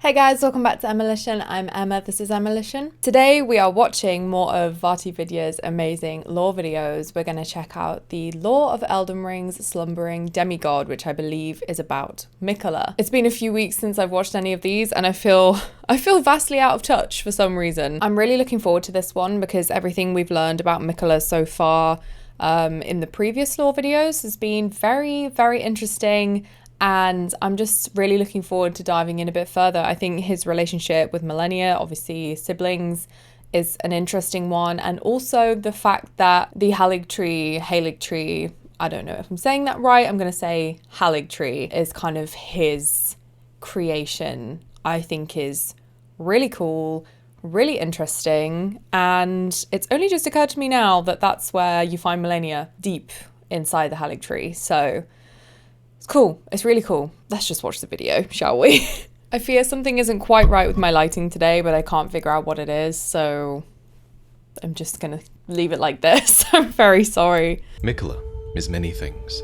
Hey guys, welcome back to Emmalition. I'm Emma, this is Emmalition. Today we are watching more of VaatiVidya's amazing lore videos. We're going to check out the lore of Elden Ring's Slumbering Demigod, which I believe is about Miquella. It's been a few weeks since I've watched any of these and I feel vastly out of touch for some reason. I'm really looking forward to this one because everything we've learned about Miquella so far in the previous lore videos has been very, very interesting. And I'm just really looking forward to diving in a bit further. I think his relationship with Malenia, obviously siblings, is an interesting one. And also the fact that the Haligtree, I don't know if I'm saying that right, I'm going to say Haligtree, is kind of his creation, I think is really cool, really interesting. And it's only just occurred to me now that that's where you find Malenia, deep inside the Haligtree. So it's cool. It's really cool. Let's just watch the video, shall we? I fear something isn't quite right with my lighting today, but I can't figure out what it is, so I'm just gonna leave it like this. I'm very sorry. Miquella is many things.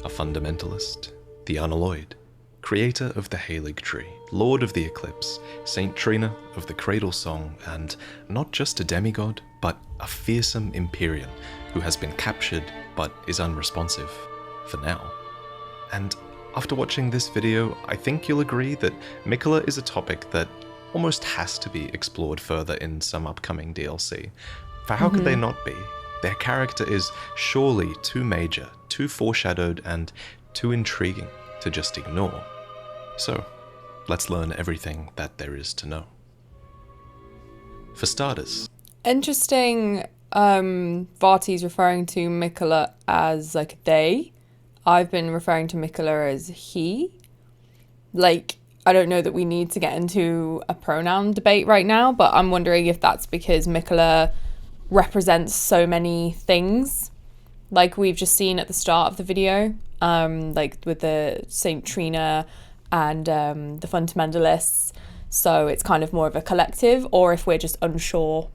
A fundamentalist, the Unalloyed, creator of the Haligtree, lord of the eclipse, Saint Trina of the Cradle Song, and not just a demigod, but a fearsome Empyrean who has been captured but is unresponsive, for now. And after watching this video, I think you'll agree that Miquella is a topic that almost has to be explored further in some upcoming DLC. For how could they not be? Their character is surely too major, too foreshadowed, and too intriguing to just ignore. So, let's learn everything that there is to know. For starters, Interesting, Vaati's referring to Miquella as like they. I've been referring to Miquella as he. Like, I don't know that we need to get into a pronoun debate right now, but I'm wondering if that's because Miquella represents so many things, like we've just seen at the start of the video, like with the Saint Trina and the fundamentalists. So it's kind of more of a collective, or if we're just unsure.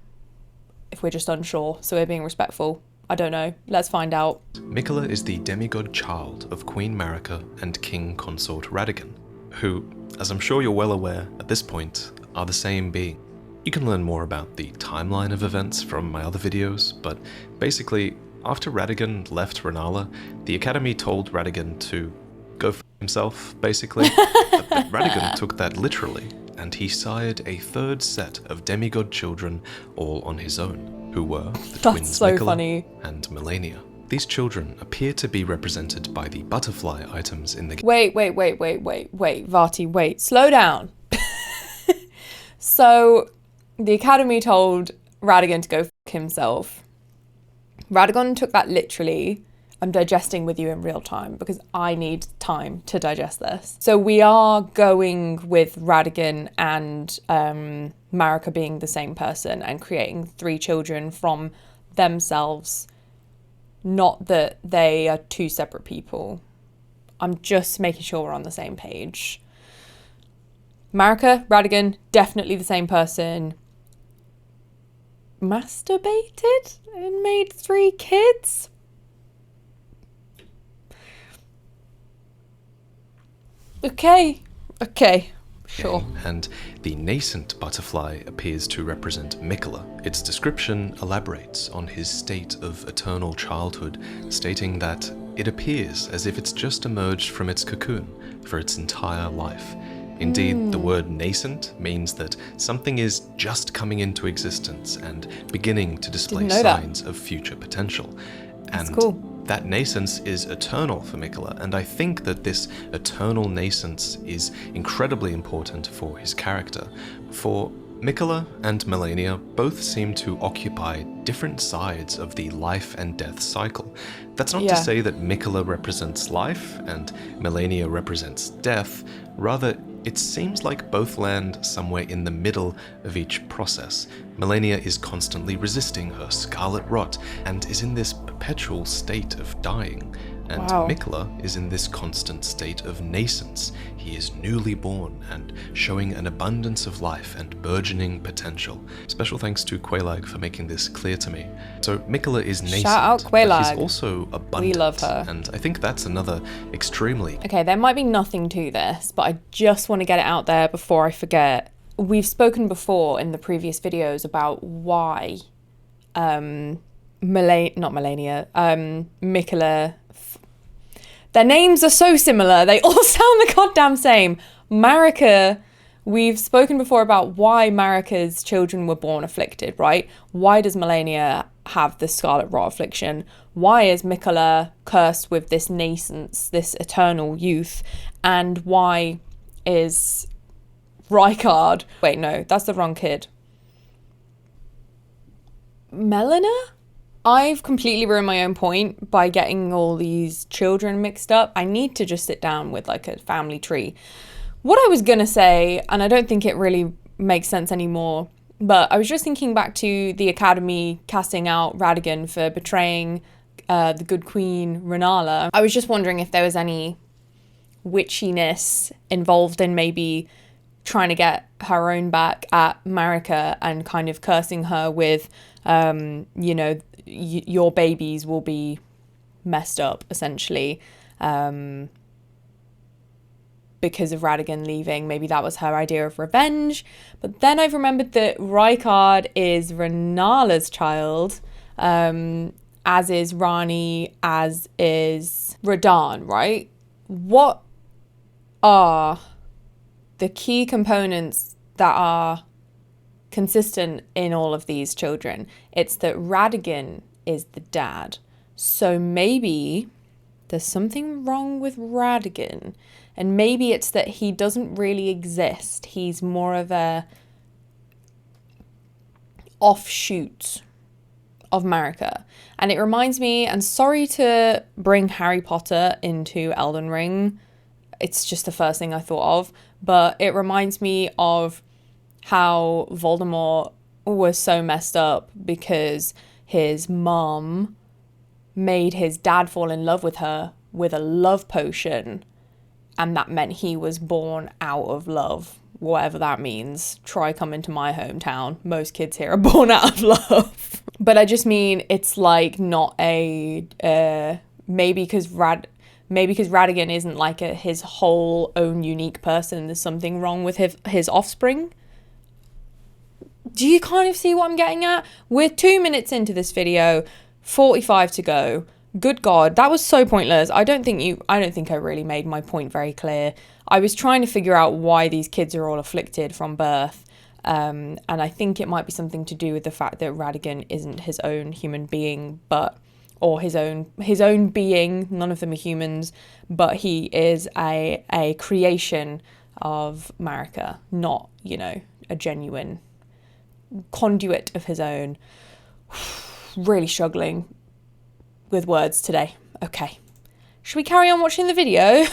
So we're being respectful. I don't know. Let's find out. Miquella is the demigod child of Queen Marika and King Consort Radagon, who, as I'm sure you're well aware at this point, are the same being. You can learn more about the timeline of events from my other videos, but basically, after Radagon left Rennala, the Academy told Radagon to go for himself, basically. But Radagon took that literally, and he sired a third set of demigod children all on his own, who were the twins Miquella and Malenia. These children appear to be represented by the butterfly items in the game. Wait, Vaati, wait, slow down. So, the Academy told Radagon to go f*** himself. Radagon took that literally. I'm digesting with you in real time because I need time to digest this. So we are going with Radagon and Marika being the same person and creating 3 children from themselves, not that they are 2 separate people. I'm just making sure we're on the same page. Marika, Radagon, definitely the same person. Masturbated and made 3 kids? Okay, sure. And the nascent butterfly appears to represent Miquella. Its description elaborates on his state of eternal childhood, stating that it appears as if it's just emerged from its cocoon for its entire life. Indeed, the word nascent means that something is just coming into existence and beginning to display signs of future potential. That's and cool. That nascence is eternal for Miquella, and I think that this eternal nascence is incredibly important for his character. For Miquella and Malenia both seem to occupy different sides of the life and death cycle. That's not to say that Miquella represents life and Malenia represents death. Rather, it seems like both land somewhere in the middle of each process. Malenia is constantly resisting her scarlet rot and is in this perpetual state of dying. And Wow. Miquella is in this constant state of nascence. He is newly born and showing an abundance of life and burgeoning potential. Special thanks to Quailag for making this clear to me. So Miquella is nascent, Shout out but Quailag. he's also abundant. We love her. And I think that's another extremely... Okay, there might be nothing to this, but I just want to get it out there before I forget. We've spoken before in the previous videos about why Miquella... Their names are so similar. They all sound the goddamn same. Marika, we've spoken before about why Marika's children were born afflicted, right? Why does Melania have the scarlet rot affliction? Why is Miquella cursed with this nascence, this eternal youth? And why is Rykard... Wait, no, that's the wrong kid. Melina? I've completely ruined my own point by getting all these children mixed up. I need to just sit down with like a family tree. What I was going to say, and I don't think it really makes sense anymore, but I was just thinking back to the Academy casting out Radigan for betraying the good queen, Renala. I was just wondering if there was any witchiness involved in maybe trying to get her own back at Marika and kind of cursing her with, you know, your babies will be messed up, essentially, because of Radigan leaving. Maybe that was her idea of revenge. But then I've remembered that Rykard is Renala's child, as is Rani, as is Radahn, right? What are the key components that are consistent in all of these children? It's that Radigan is the dad. So maybe there's something wrong with Radigan, and maybe it's that he doesn't really exist. He's more of a offshoot of Marika. And it reminds me, and sorry to bring Harry Potter into Elden Ring, it's just the first thing I thought of, but it reminds me of how Voldemort was so messed up because his mom made his dad fall in love with her with a love potion, and that meant he was born out of love, whatever that means. Try coming to my hometown. Most kids here are born out of love. But I just mean, it's like not a maybe because Radigan isn't like his whole own unique person. There's something wrong with his offspring. Do you kind of see what I'm getting at? We're 2 minutes into this video, 45 to go. Good God, that was so pointless. I don't think I really made my point very clear. I was trying to figure out why these kids are all afflicted from birth. And I think it might be something to do with the fact that Radigan isn't his own human being, or his own being. None of them are humans, but he is a creation of Marika, not, you know, a genuine conduit of his own. Really struggling with words today. Okay, should we carry on watching the video?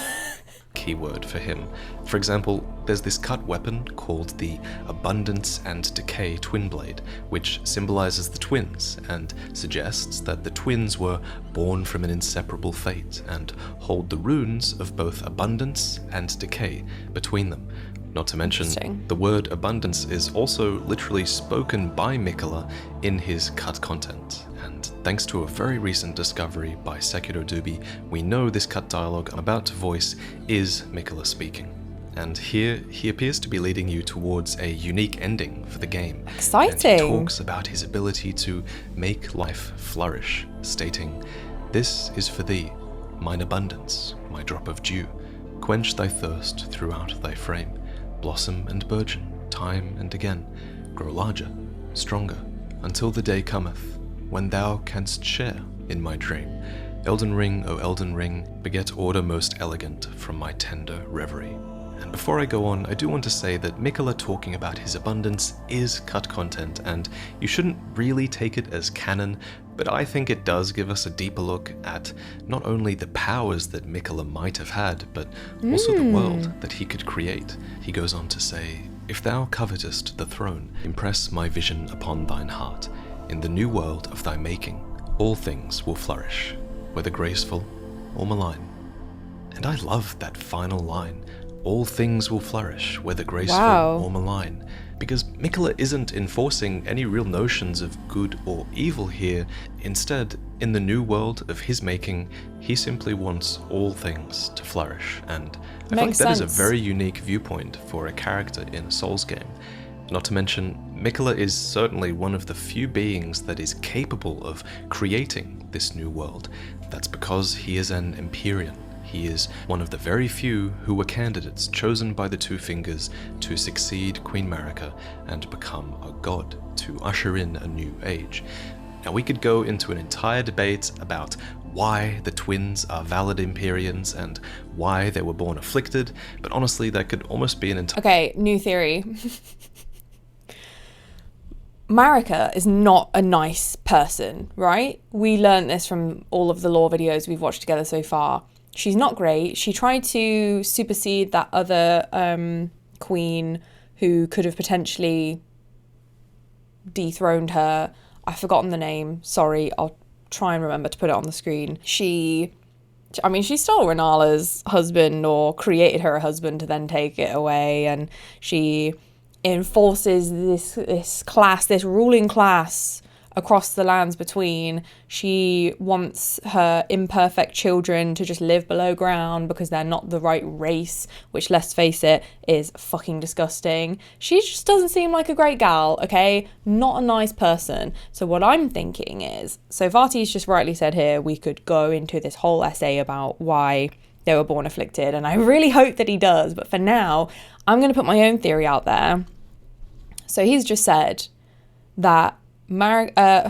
Keyword for him. For example, there's this cut weapon called the Abundance and Decay Twin Blade, which symbolizes the twins and suggests that the twins were born from an inseparable fate and hold the runes of both abundance and decay between them. Not to mention, the word abundance is also literally spoken by Miquella in his cut content. And thanks to a very recent discovery by Sekiro Dubi, we know this cut dialogue I'm about to voice is Miquella speaking. And here, he appears to be leading you towards a unique ending for the game. Exciting! And he talks about his ability to make life flourish, stating, "This is for thee, mine abundance, my drop of dew. Quench thy thirst throughout thy frame. Blossom and burgeon, time and again. Grow larger, stronger, until the day cometh, when thou canst share in my dream. Elden Ring, O Elden Ring, beget order most elegant from my tender reverie." And before I go on, I do want to say that Miquella talking about his abundance is cut content, and you shouldn't really take it as canon, but I think it does give us a deeper look at not only the powers that Miquella might have had, but also the world that he could create. He goes on to say, "If thou covetest the throne, impress my vision upon thine heart. In the new world of thy making, all things will flourish, whether graceful or malign. And I love that final line, all things will flourish, whether graceful Wow. or malign, because Miquella isn't enforcing any real notions of good or evil here. Instead, in the new world of his making, he simply wants all things to flourish, and I feel like that is a very unique viewpoint for a character in a Souls game. Not to mention, Miquella is certainly one of the few beings that is capable of creating this new world. That's because he is an Empyrean. He is one of the very few who were candidates chosen by the Two Fingers to succeed Queen Marika and become a god, to usher in a new age. Now, we could go into an entire debate about why the twins are valid Empyreans and why they were born afflicted, but honestly, that could almost be an entire... Okay, new theory. Marika is not a nice person, right? We learned this from all of the lore videos we've watched together so far. She's not great. She tried to supersede that other queen who could have potentially dethroned her. I've forgotten the name. Sorry, I'll try and remember to put it on the screen. She stole Renala's husband, or created her a husband to then take it away, and she enforces this ruling class across the lands between. She wants her imperfect children to just live below ground because they're not the right race, which, let's face it, is fucking disgusting. She just doesn't seem like a great gal, okay? Not a nice person. So what I'm thinking is, so Vaati's just rightly said here, we could go into this whole essay about why they were born afflicted, and I really hope that he does, but for now, I'm going to put my own theory out there. So he's just said that Miquella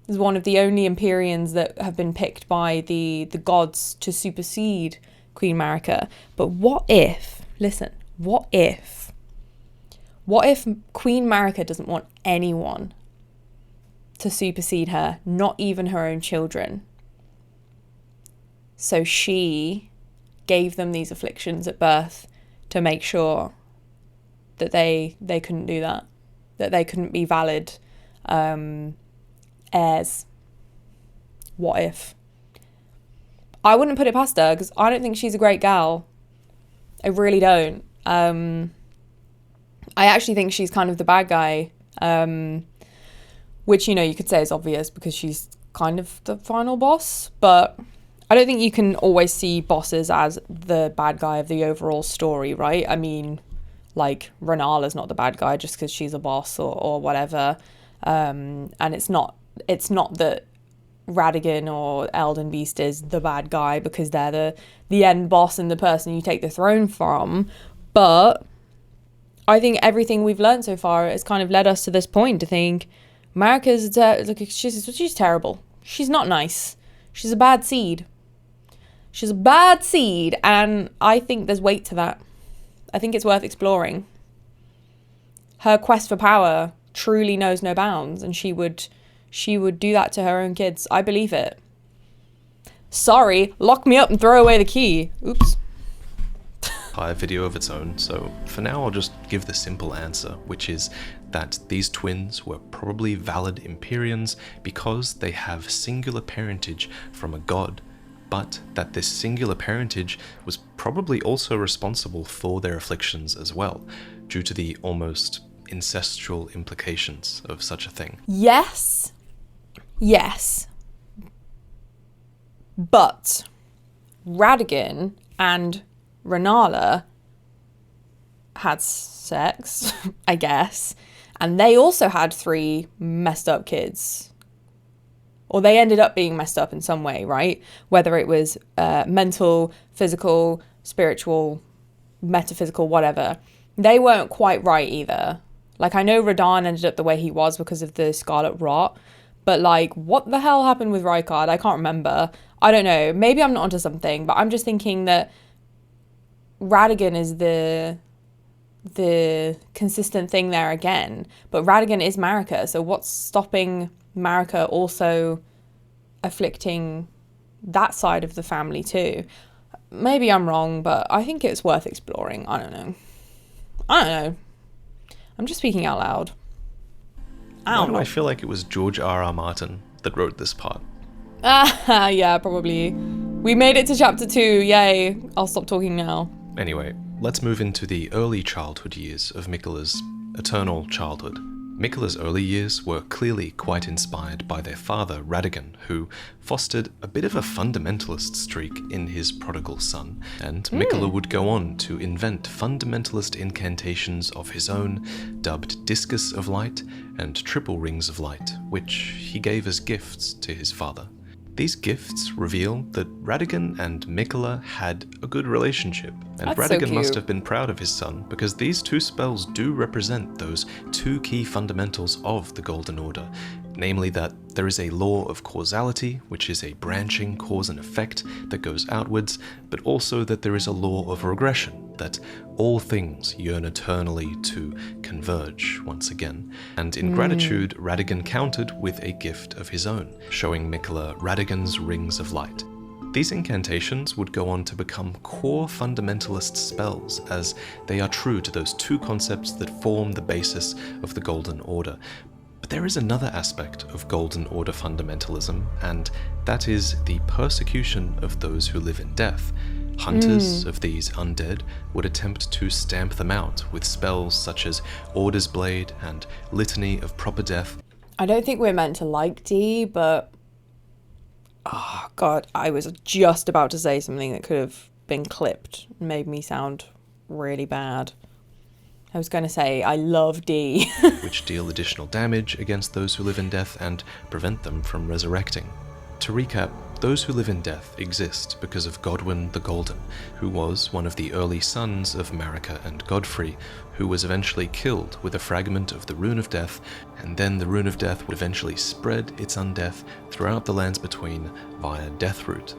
is one of the only Empyreans that have been picked by the gods to supersede Queen Marika. But what if Queen Marika doesn't want anyone to supersede her, not even her own children? So she gave them these afflictions at birth to make sure that they couldn't do that they couldn't be valid heirs. What if? I wouldn't put it past her, because I don't think she's a great gal. I really don't. I actually think she's kind of the bad guy, which, you could say is obvious because she's kind of the final boss, but I don't think you can always see bosses as the bad guy of the overall story, right? I mean, like, Renala's not the bad guy just because she's a boss or whatever. And it's not that Radagon or Elden Beast is the bad guy because they're the end boss and the person you take the throne from. But I think everything we've learned so far has kind of led us to this point to think Marika's she's terrible. She's not nice. She's a bad seed. And I think there's weight to that. I think it's worth exploring. Her quest for power truly knows no bounds, and she would do that to her own kids. I believe it. Sorry, lock me up and throw away the key. Oops. Entire video of its own, so for now I'll just give the simple answer, which is that these twins were probably valid Empyreans because they have singular parentage from a god, but that this singular parentage was probably also responsible for their afflictions as well, due to the almost ancestral implications of such a thing. Yes. But Radagon and Renala had sex, I guess, and they also had 3 messed up kids. Or they ended up being messed up in some way, right? Whether it was mental, physical, spiritual, metaphysical, whatever. They weren't quite right either. Like, I know Radahn ended up the way he was because of the Scarlet Rot, but, like, what the hell happened with Rykard? I can't remember. I don't know. Maybe I'm not onto something, but I'm just thinking that Radagon is the consistent thing there again. But Radagon is Marika, so what's stopping Marika also afflicting that side of the family too? Maybe I'm wrong, but I think it's worth exploring. I don't know. I'm just speaking out loud. Why do I feel like it was George R.R. Martin that wrote this part? Yeah, probably. We made it to chapter 2, yay. I'll stop talking now. Anyway, let's move into the early childhood years of Miquella's eternal childhood. Miquella's early years were clearly quite inspired by their father, Radagon, who fostered a bit of a fundamentalist streak in his prodigal son, and Miquella would go on to invent fundamentalist incantations of his own, dubbed Discus of Light and Triple Rings of Light, which he gave as gifts to his father. These gifts reveal that Radagon and Miquella had a good relationship, and That's so Radagon cute. must have been proud of his son, because these two spells do represent those two key fundamentals of the Golden Order, namely that there is a law of causality, which is a branching cause and effect that goes outwards, but also that there is a law of regression, that all things yearn eternally to converge once again. And in gratitude, Radagon countered with a gift of his own, showing Miquella Radagon's Rings of Light. These incantations would go on to become core fundamentalist spells, as they are true to those two concepts that form the basis of the Golden Order. But there is another aspect of Golden Order fundamentalism, and that is the persecution of those who live in death. Hunters of these undead would attempt to stamp them out with spells such as Order's Blade and Litany of Proper Death. I don't think we're meant to like D, but... Oh, God, I was just about to say something that could have been clipped and made me sound really bad. I was going to say, I love D. which deal additional damage against those who live in death and prevent them from resurrecting. To recap, those who live in death exist because of Godwin the Golden, who was one of the early sons of Marika and Godfrey, who was eventually killed with a fragment of the Rune of Death, and then the Rune of Death would eventually spread its undeath throughout the lands between via Deathroot.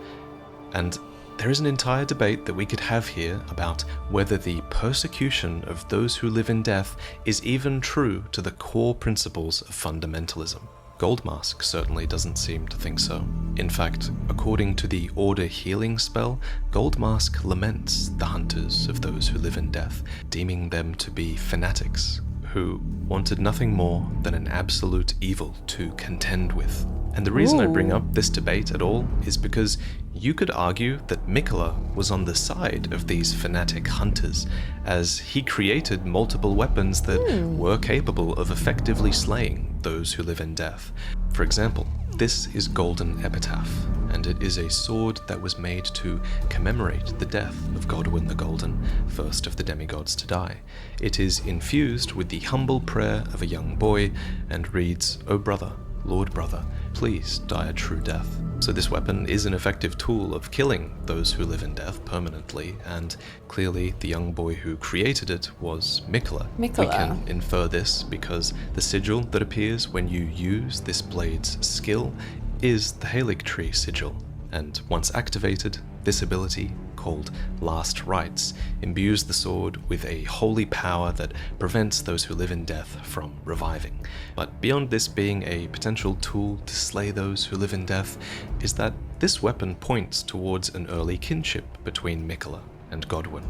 And there is an entire debate that we could have here about whether the persecution of those who live in death is even true to the core principles of fundamentalism. Goldmask certainly doesn't seem to think so. In fact, according to the Order healing spell, Goldmask laments the hunters of those who live in death, deeming them to be fanatics, who wanted nothing more than an absolute evil to contend with. And the reason I bring up this debate at all is because you could argue that Miquella was on the side of these fanatic hunters, as he created multiple weapons that were capable of effectively slaying those who live in death. For example, this is Golden Epitaph, and it is a sword that was made to commemorate the death of Godwin the Golden, first of the demigods to die. It is infused with the humble prayer of a young boy and reads, "O brother, Lord brother, please die a true death." So this weapon is an effective tool of killing those who live in death permanently, and clearly the young boy who created it was Miquella. We can infer this because the sigil that appears when you use this blade's skill is the Haligtree sigil, and once activated, this ability, called Last Rites, imbues the sword with a holy power that prevents those who live in death from reviving. But beyond this being a potential tool to slay those who live in death, is that this weapon points towards an early kinship between Miquella and Godwin,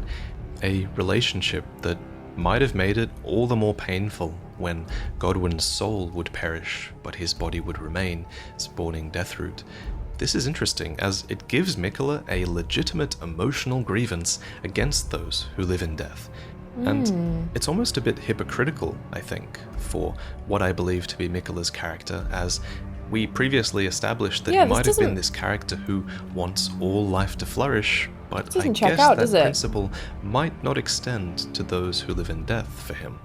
a relationship that might have made it all the more painful when Godwin's soul would perish, but his body would remain, spawning Deathroot. This is interesting, as it gives Miquella a legitimate emotional grievance against those who live in death. And it's almost a bit hypocritical, I think, for what I believe to be Miquella's character, as we previously established that he might have been this character who wants all life to flourish, but I guess that principle might not extend to those who live in death for him.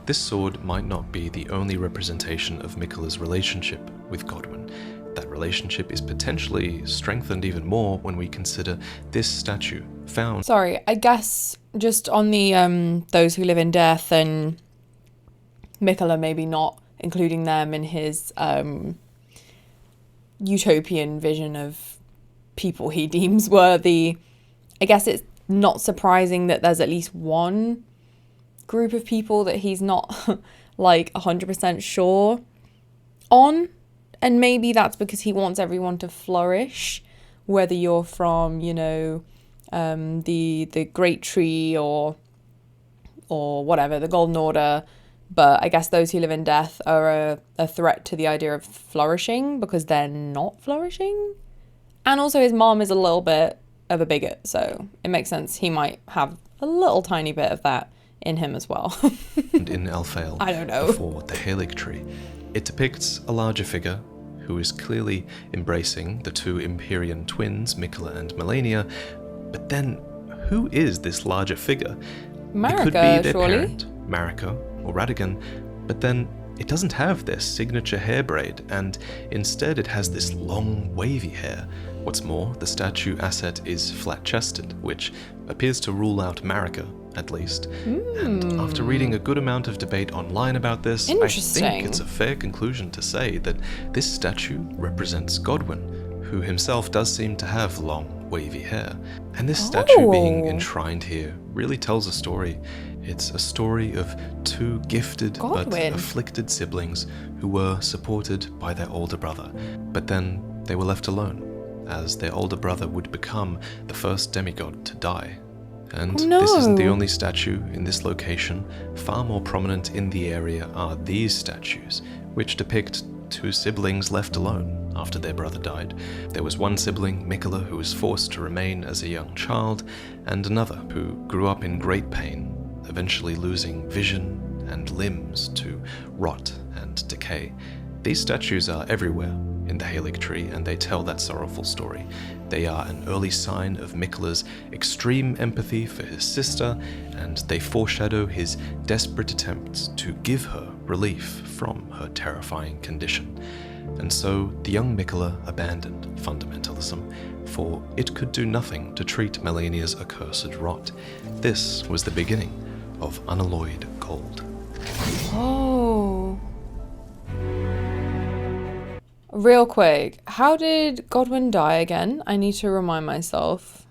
This sword might not be the only representation of Miquella's relationship with Godwin. That relationship is potentially strengthened even more when we consider this statue found. Sorry, I guess just on the those who live in death and Miquella maybe not including them in his utopian vision of people he deems worthy. I guess it's not surprising that there's at least one group of people that he's not like 100% sure on. And maybe that's because he wants everyone to flourish, whether you're from, you know, the Great Tree or whatever, the Golden Order, But I guess those who live in death are a threat to the idea of flourishing because they're not flourishing. And also his mom is a little bit of a bigot, so it makes sense he might have a little tiny bit of that in him as well. And in Elfale, I don't know. before the Haligtree, it depicts a larger figure who is clearly embracing the two Empyrean twins, Miquella and Melania. But then, who is this larger figure? Marika, it could be their surely? parent, Marika or Radigan, but then it doesn't have their signature hair braid, and instead it has this long, wavy hair. What's more, the statue asset is flat-chested, which appears to rule out Marika, at least. And after reading a good amount of debate online about this, I think it's a fair conclusion to say that this statue represents Godwin, who himself does seem to have long, wavy hair. And this statue being enshrined here really tells a story. It's a story of two gifted but afflicted siblings who were supported by their older brother. But then they were left alone, as their older brother would become the first demigod to die. And this isn't the only statue in this location. Far more prominent in the area are these statues, which depict two siblings left alone after their brother died. There was one sibling, Miquella, who was forced to remain as a young child, and another who grew up in great pain, eventually losing vision and limbs to rot and decay. These statues are everywhere in the Haligtree, and they tell that sorrowful story. They are an early sign of Miquella's extreme empathy for his sister, and they foreshadow his desperate attempts to give her relief from her terrifying condition. And so the young Miquella abandoned fundamentalism, for it could do nothing to treat Melania's accursed rot. This was the beginning of Unalloyed gold. Oh. Real quick, how did Godwin die again? I need to remind myself.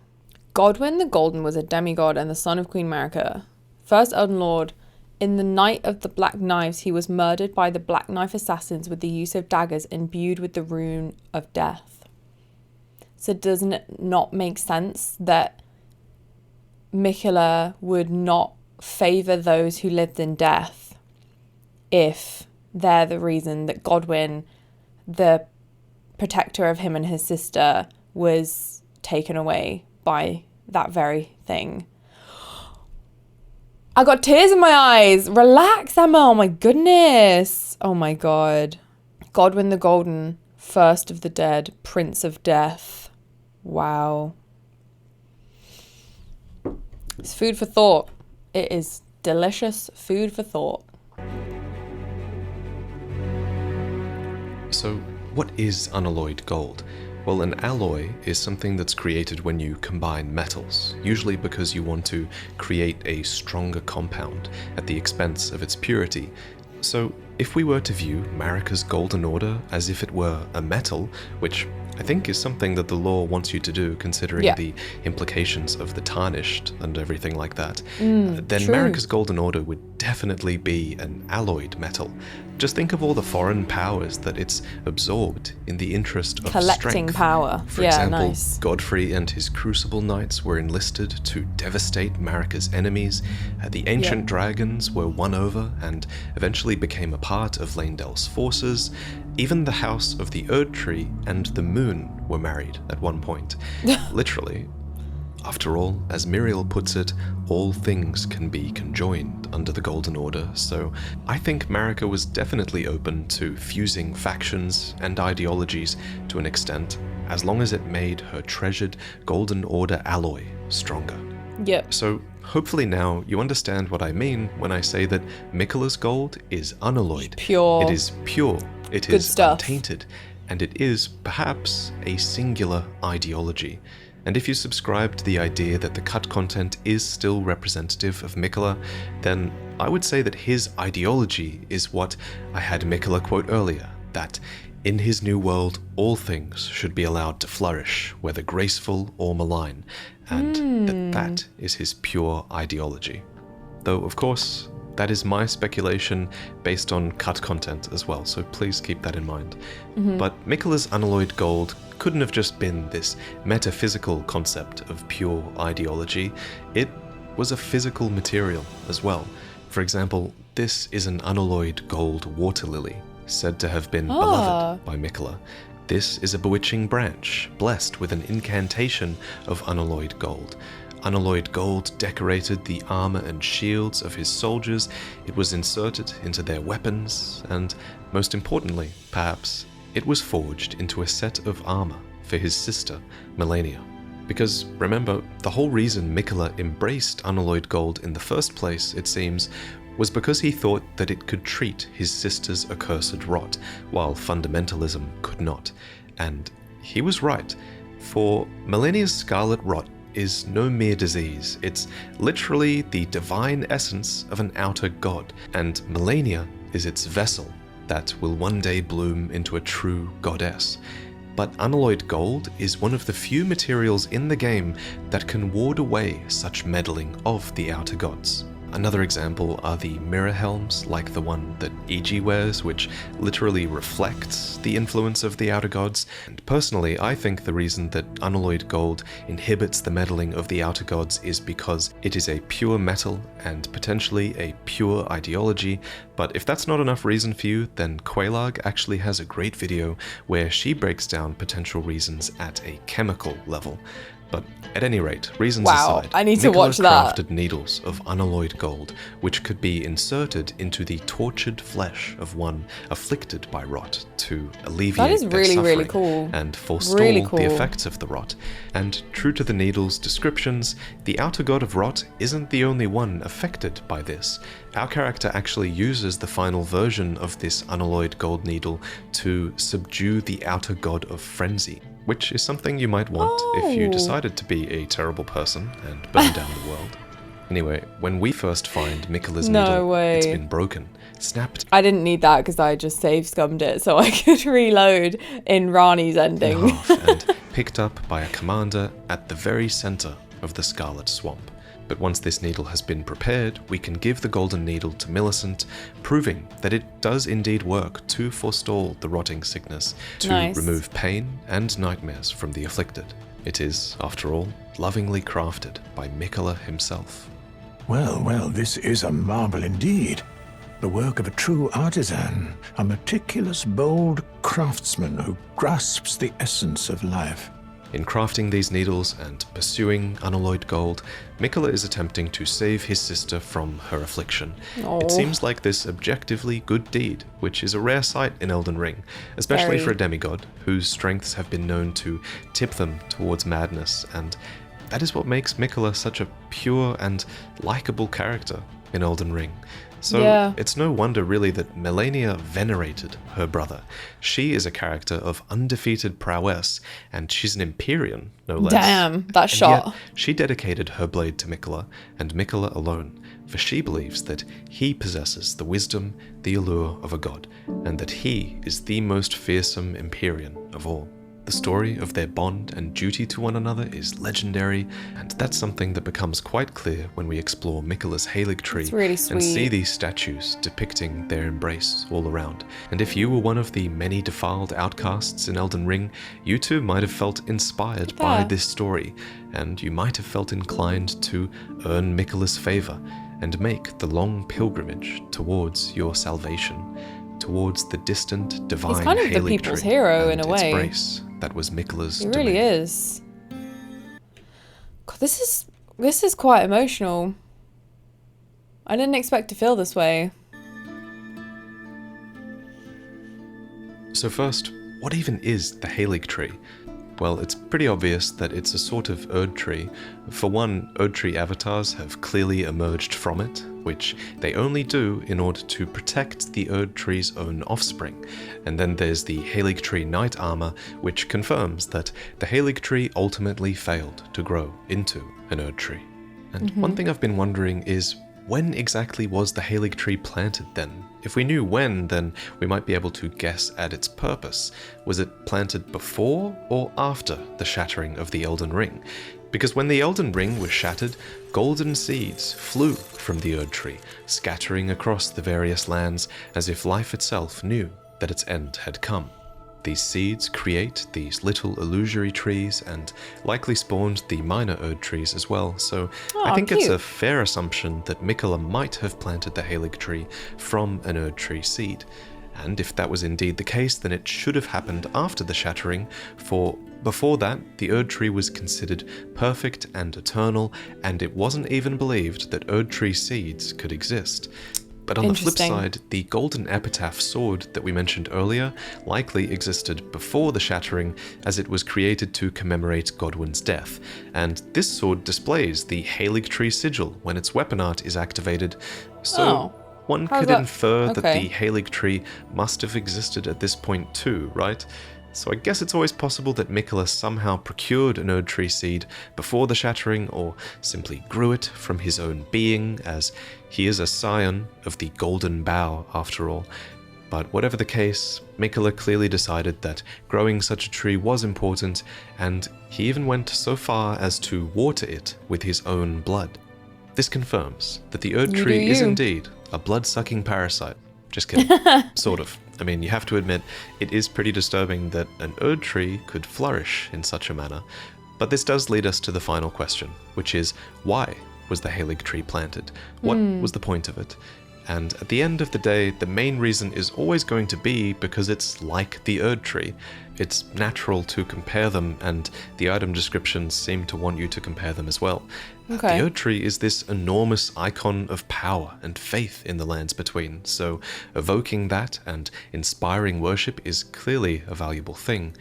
Godwin the Golden was a demigod and the son of Queen Marika. First Elden Lord, in the Night of the Black Knives, he was murdered by the Black Knife assassins with the use of daggers imbued with the rune of death. So doesn't it not make sense that Miquella would not favour those who lived in death if they're the reason that Godwin, the protector of him and his sister, was taken away by that very thing? I got tears in my eyes. Relax, Emma. Oh my goodness. Oh my god. Godwin the Golden, first of the dead, prince of death. Wow. It's food for thought. It is delicious food for thought. So, what is unalloyed gold? Well, an alloy is something that's created when you combine metals, usually because you want to create a stronger compound at the expense of its purity. So, if we were to view Marika's Golden Order as if it were a metal, which I think is something that the lore wants you to do, considering the implications of the tarnished and everything like that, then Marika's Golden Order would definitely be an alloyed metal. Just think of all the foreign powers that it's absorbed in the interest of collecting strength. Power. For example, Godfrey and his Crucible Knights were enlisted to devastate Marika's enemies. The ancient dragons were won over and eventually became a part of Laendel's forces. Even the House of the Erdtree and the Moon were married at one point. Literally. After all, as Miriel puts it, all things can be conjoined under the Golden Order, so I think Marika was definitely open to fusing factions and ideologies to an extent, as long as it made her treasured Golden Order alloy stronger. Yep. So hopefully now you understand what I mean when I say that Miquella's gold is unalloyed. Pure. It is pure. It is untainted. And it is, perhaps, a singular ideology. And if you subscribe to the idea that the cut content is still representative of Miquella, then I would say that his ideology is what I had Miquella quote earlier, that in his new world, all things should be allowed to flourish, whether graceful or malign, and that is his pure ideology. Though, of course, that is my speculation based on cut content as well, so please keep that in mind. But Miquella's unalloyed gold couldn't have just been this metaphysical concept of pure ideology. It was a physical material as well. For example, this is an unalloyed gold water lily, said to have been beloved by Miquella. This is a bewitching branch, blessed with an incantation of unalloyed gold. Unalloyed gold decorated the armor and shields of his soldiers, it was inserted into their weapons, and, most importantly, perhaps, it was forged into a set of armor for his sister, Malenia. Because, remember, the whole reason Miquella embraced unalloyed gold in the first place, it seems, was because he thought that it could treat his sister's accursed rot, while fundamentalism could not. And he was right, for Malenia's scarlet rot is no mere disease, it's literally the divine essence of an outer god, and Malenia is its vessel that will one day bloom into a true goddess. But unalloyed gold is one of the few materials in the game that can ward away such meddling of the outer gods. Another example are the mirror helms, like the one that E.G. wears, which literally reflects the influence of the outer gods. And personally, I think the reason that unalloyed gold inhibits the meddling of the outer gods is because it is a pure metal and potentially a pure ideology. But if that's not enough reason for you, then Quelaag actually has a great video where she breaks down potential reasons at a chemical level. But at any rate, reasons aside, I need to watch that. crafted needles of unalloyed gold, which could be inserted into the tortured flesh of one afflicted by rot to alleviate that is their really, suffering really cool. and forestall Really cool. the effects of the rot. And true to the needle's descriptions, the outer god of rot isn't the only one affected by this. Our character actually uses the final version of this unalloyed gold needle to subdue the outer god of frenzy, which is something you might want if you decided to be a terrible person and burn down the world. Anyway, when we first find Miquella's needle, it's been broken, snapped. I didn't need that because I just save scummed it so I could reload in Rani's ending. In half and picked up by a commander at the very center of the Scarlet Swamp. But once this needle has been prepared, we can give the golden needle to Millicent, proving that it does indeed work to forestall the rotting sickness, to remove pain and nightmares from the afflicted. It is, after all, lovingly crafted by Miquella himself. Well, this is a marvel indeed. The work of a true artisan, a meticulous, bold craftsman who grasps the essence of life. In crafting these needles and pursuing unalloyed gold, Miquella is attempting to save his sister from her affliction. It seems like this objectively good deed, which is a rare sight in Elden Ring, especially for a demigod, whose strengths have been known to tip them towards madness, and that is what makes Miquella such a pure and likable character in Elden Ring. So it's no wonder really that Malenia venerated her brother. She is a character of undefeated prowess, and she's an Empyrean, no less. Damn, that shot. Yet she dedicated her blade to Miquella, and Miquella alone, for she believes that he possesses the wisdom, the allure of a god, and that he is the most fearsome Empyrean of all. The story of their bond and duty to one another is legendary, and that's something that becomes quite clear when we explore Miquella's Haligtree and see these statues depicting their embrace all around. And if you were one of the many defiled outcasts in Elden Ring, you too might have felt inspired by this story, and you might have felt inclined to earn Miquella's favor and make the long pilgrimage towards your salvation, towards the distant divine He's kind of Haligtree the people's hero in a way. Embrace that was Miquella's He really is. God, this is quite emotional. I didn't expect to feel this way. So first, what even is the Haligtree? Well, it's pretty obvious that it's a sort of Erd tree. For one, Erd tree avatars have clearly emerged from it, which they only do in order to protect the Erd tree's own offspring. And then there's the Haligtree Knight armor, which confirms that the Haligtree ultimately failed to grow into an Erd tree. And one thing I've been wondering is, when exactly was the Haligtree planted then? If we knew when, then we might be able to guess at its purpose. Was it planted before or after the shattering of the Elden Ring? Because when the Elden Ring was shattered, golden seeds flew from the Erd tree, scattering across the various lands as if life itself knew that its end had come. These seeds create these little illusory trees and likely spawned the minor Erd trees as well. So I think it's a fair assumption that Miquella might have planted the Haligtree from an Erd tree seed. And if that was indeed the case, then it should have happened after the shattering, for before that, the Erd tree was considered perfect and eternal, and it wasn't even believed that Erd tree seeds could exist. But on the flip side, the golden epitaph sword that we mentioned earlier likely existed before the shattering, as it was created to commemorate Godwin's death, and this sword displays the Haligtree sigil when its weapon art is activated. So one could infer that the Haligtree must have existed at this point too, right? So I guess it's always possible that Miquella somehow procured an Erd tree seed before the shattering, or simply grew it from his own being, as he is a scion of the Golden Bough after all. But whatever the case, Miquella clearly decided that growing such a tree was important, and he even went so far as to water it with his own blood. This confirms that the Erd tree is indeed a blood-sucking parasite. Just kidding. Sort of. I mean, you have to admit, it is pretty disturbing that an Erd tree could flourish in such a manner. But this does lead us to the final question, which is, why was the Haligtree planted? What was the point of it? And at the end of the day, the main reason is always going to be because it's like the Erd tree. It's natural to compare them, and the item descriptions seem to want you to compare them as well. The Erd tree is this enormous icon of power and faith in the lands between, so evoking that and inspiring worship is clearly a valuable thing.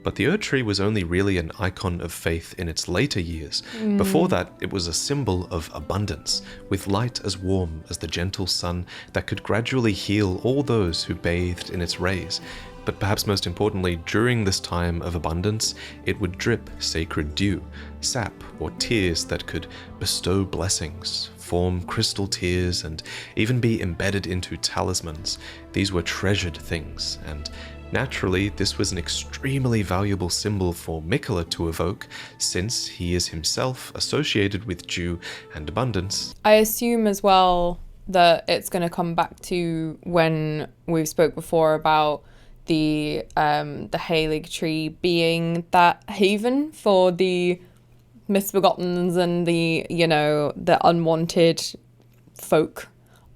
But the Erd tree was only really an icon of faith in its later years. Before that, it was a symbol of abundance, with light as warm as the gentle sun that could gradually heal all those who bathed in its rays. But perhaps most importantly, during this time of abundance, it would drip sacred dew, sap, or tears that could bestow blessings, form crystal tears, and even be embedded into talismans. These were treasured things, and naturally, this was an extremely valuable symbol for Miquella to evoke, since he is himself associated with dew and abundance. I assume as well that it's going to come back to when we've spoke before about the Haligtree being that haven for the misbegottens and the, you know, the unwanted folk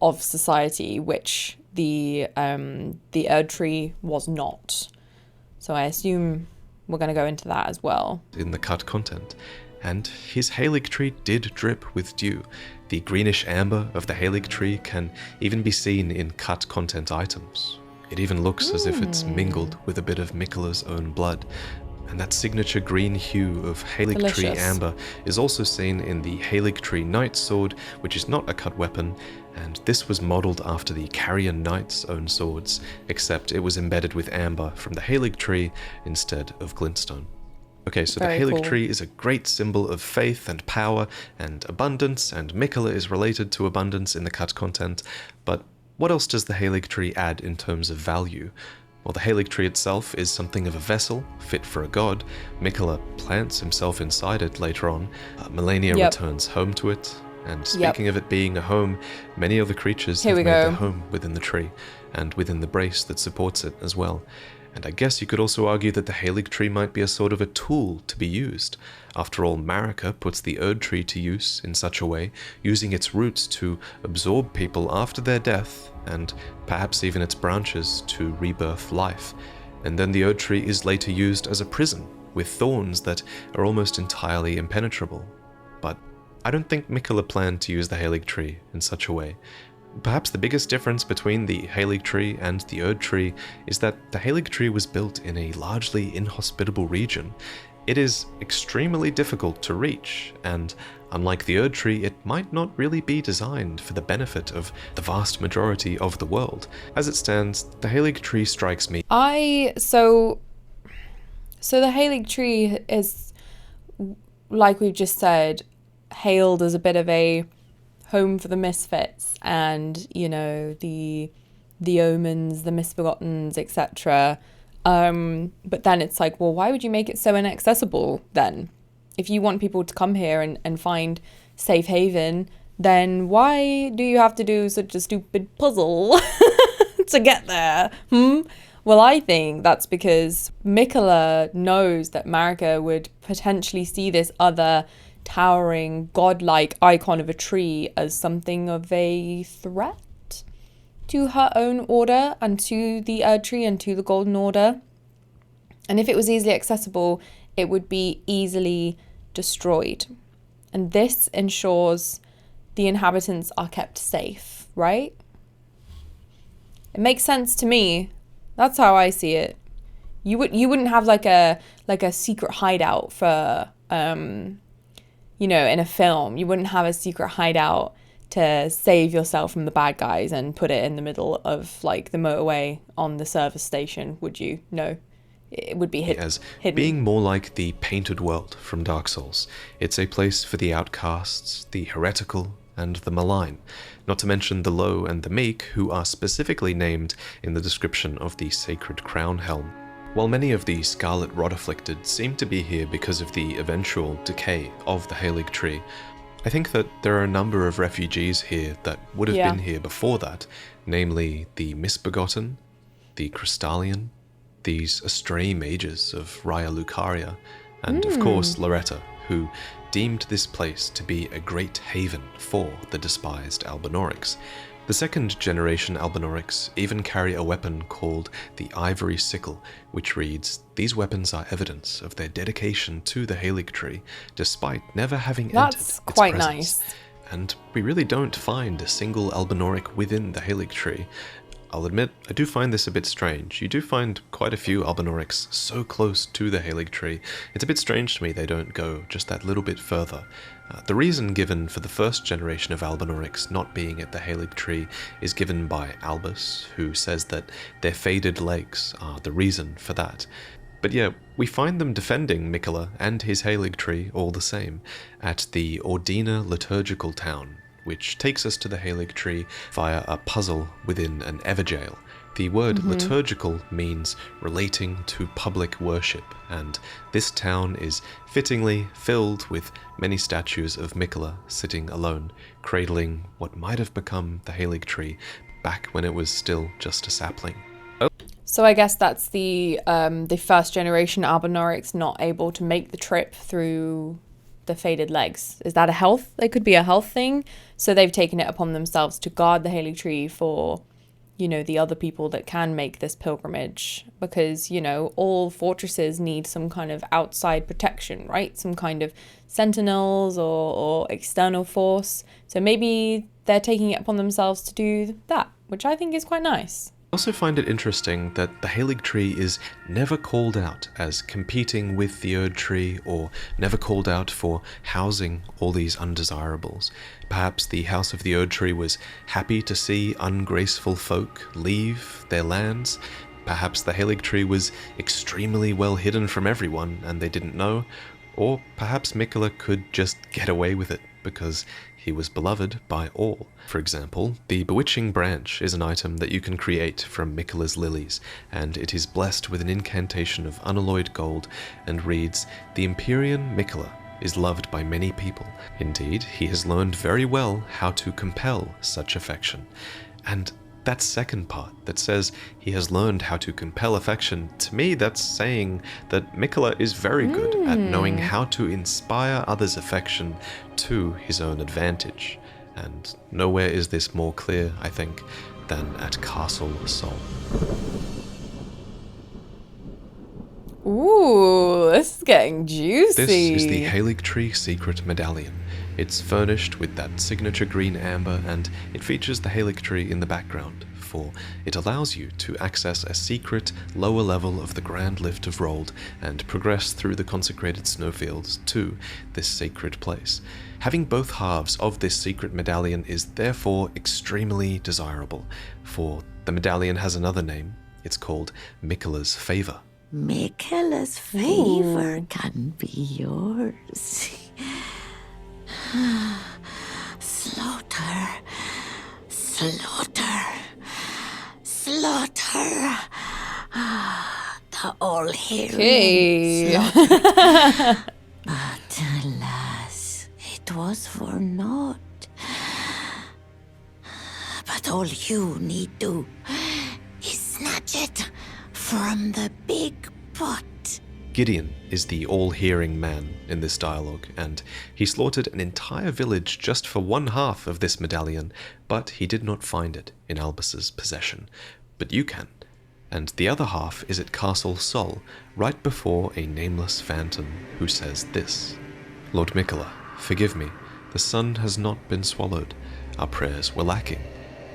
of society, which the Erd tree was not. So I assume we're going to go into that as well. In the cut content. And his Haligtree did drip with dew. The greenish amber of the Haligtree can even be seen in cut content items. It even looks as if it's mingled with a bit of Miquella's own blood. And that signature green hue of Haligtree amber is also seen in the Haligtree Knight sword, which is not a cut weapon, and this was modelled after the Carrion Knight's own swords, except it was embedded with amber from the Haligtree instead of glintstone. Okay, so the Haligtree is a great symbol of faith and power and abundance, and Miquella is related to abundance in the cut content, but what else does the Haligtree add in terms of value? Well, the Haligtree itself is something of a vessel, fit for a god. Miquella plants himself inside it later on. Melania returns home to it. And speaking of it being a home, many other creatures have made their home within the tree, and within the brace that supports it as well. And I guess you could also argue that the Haligtree might be a sort of a tool to be used. After all, Marika puts the Erd tree to use in such a way, using its roots to absorb people after their death, and perhaps even its branches to rebirth life. And then the Erd tree is later used as a prison, with thorns that are almost entirely impenetrable. But I don't think Miquella planned to use the Haligtree in such a way. Perhaps the biggest difference between the Haligtree and the Erd tree is that the Haligtree was built in a largely inhospitable region. It is extremely difficult to reach, and unlike the Erd tree, it might not really be designed for the benefit of the vast majority of the world. As it stands, the Haligtree strikes me. So the Haligtree is, like we've just said, hailed as a bit of a home for the misfits and, you know, the omens, the misbegottens, etc. But then it's like, well, why would you make it so inaccessible then? If you want people to come here and find safe haven, then why do you have to do such a stupid puzzle to get there? Well, Well, I think that's because Miquella knows that Marika would potentially see this other towering, godlike icon of a tree as something of a threat to her own order and to the Erdtree and to the Golden Order. And if it was easily accessible, it would be easily destroyed. And this ensures the inhabitants are kept safe, right? It makes sense to me. That's how I see it. You wouldn't have like a secret hideout for in a film. You wouldn't have a secret hideout to save yourself from the bad guys and put it in the middle of like the motorway on the service station, would you? No. It would be hidden. Being more like the painted world from Dark Souls. It's a place for the outcasts, the heretical, and the malign, not to mention the low and the meek, who are specifically named in the description of the Sacred Crown Helm. While many of the Scarlet Rot afflicted seem to be here because of the eventual decay of the Haligtree, I think that there are a number of refugees here that would have been here before that, namely the Misbegotten, the Crystallian, these astray mages of Raya Lucaria, and of course Loretta, who deemed this place to be a great haven for the despised Albinaurics. The second generation Albinaurics even carry a weapon called the Ivory Sickle, which reads, "These weapons are evidence of their dedication to the Haligtree, despite never having entered its quite presence." nice. And we really don't find a single Albinauric within the Haligtree. I'll admit, I do find this a bit strange. You do find quite a few Albinaurics so close to the Haligtree. It's a bit strange to me they don't go just that little bit further. The reason given for the first generation of Albinaurics not being at the Haligtree is given by Albus, who says that their faded legs are the reason for that. But yeah, we find them defending Miquella and his Haligtree all the same at the Ordina liturgical town, which takes us to the Haligtree via a puzzle within an Everjail. The word liturgical means relating to public worship, and this town is fittingly filled with many statues of Miquella sitting alone, cradling what might have become the Haligtree back when it was still just a sapling. So I guess that's the first generation Albinaurics not able to make the trip through the faded legs. Is that a health? It could be a health thing. So they've taken it upon themselves to guard the Haligtree for, the other people that can make this pilgrimage, because, all fortresses need some kind of outside protection, right? Some kind of sentinels or external force. So maybe they're taking it upon themselves to do that, which I think is quite nice. I also find it interesting that the Haligtree is never called out as competing with the Erdtree, or never called out for housing all these undesirables. Perhaps the House of the Erdtree was happy to see ungraceful folk leave their lands. Perhaps the Haligtree was extremely well hidden from everyone and they didn't know. Or perhaps Miquella could just get away with it because he was beloved by all. For example, the Bewitching Branch is an item that you can create from Miquella's lilies, and it is blessed with an incantation of unalloyed gold and reads, "The Empyrean Miquella is loved by many people. Indeed, he has learned very well how to compel such affection." And that second part that says he has learned how to compel affection, to me that's saying that Miquella is very good at knowing how to inspire others' affection to his own advantage. And nowhere is this more clear, I think, than at Castle Sol. Ooh, this is getting juicy. This is the Haligtree Secret Medallion. It's furnished with that signature green amber, and it features the Haligtree in the background, for it allows you to access a secret lower level of the Grand Lift of Rold and progress through the consecrated snowfields to this sacred place. Having both halves of this secret medallion is therefore extremely desirable, for the medallion has another name. It's called Miquella's Favor. Miquella's favor can be yours. Slaughter, slaughter, slaughter. The all-hearing slaughter. But alas, it was for naught. But all you need do is snatch it from the big pot. Gideon is the all-hearing man in this dialogue, and he slaughtered an entire village just for one half of this medallion, but he did not find it in Albus's possession. But you can. And the other half is at Castle Sol, right before a nameless phantom who says this: Lord Miquella, forgive me. The sun has not been swallowed. Our prayers were lacking.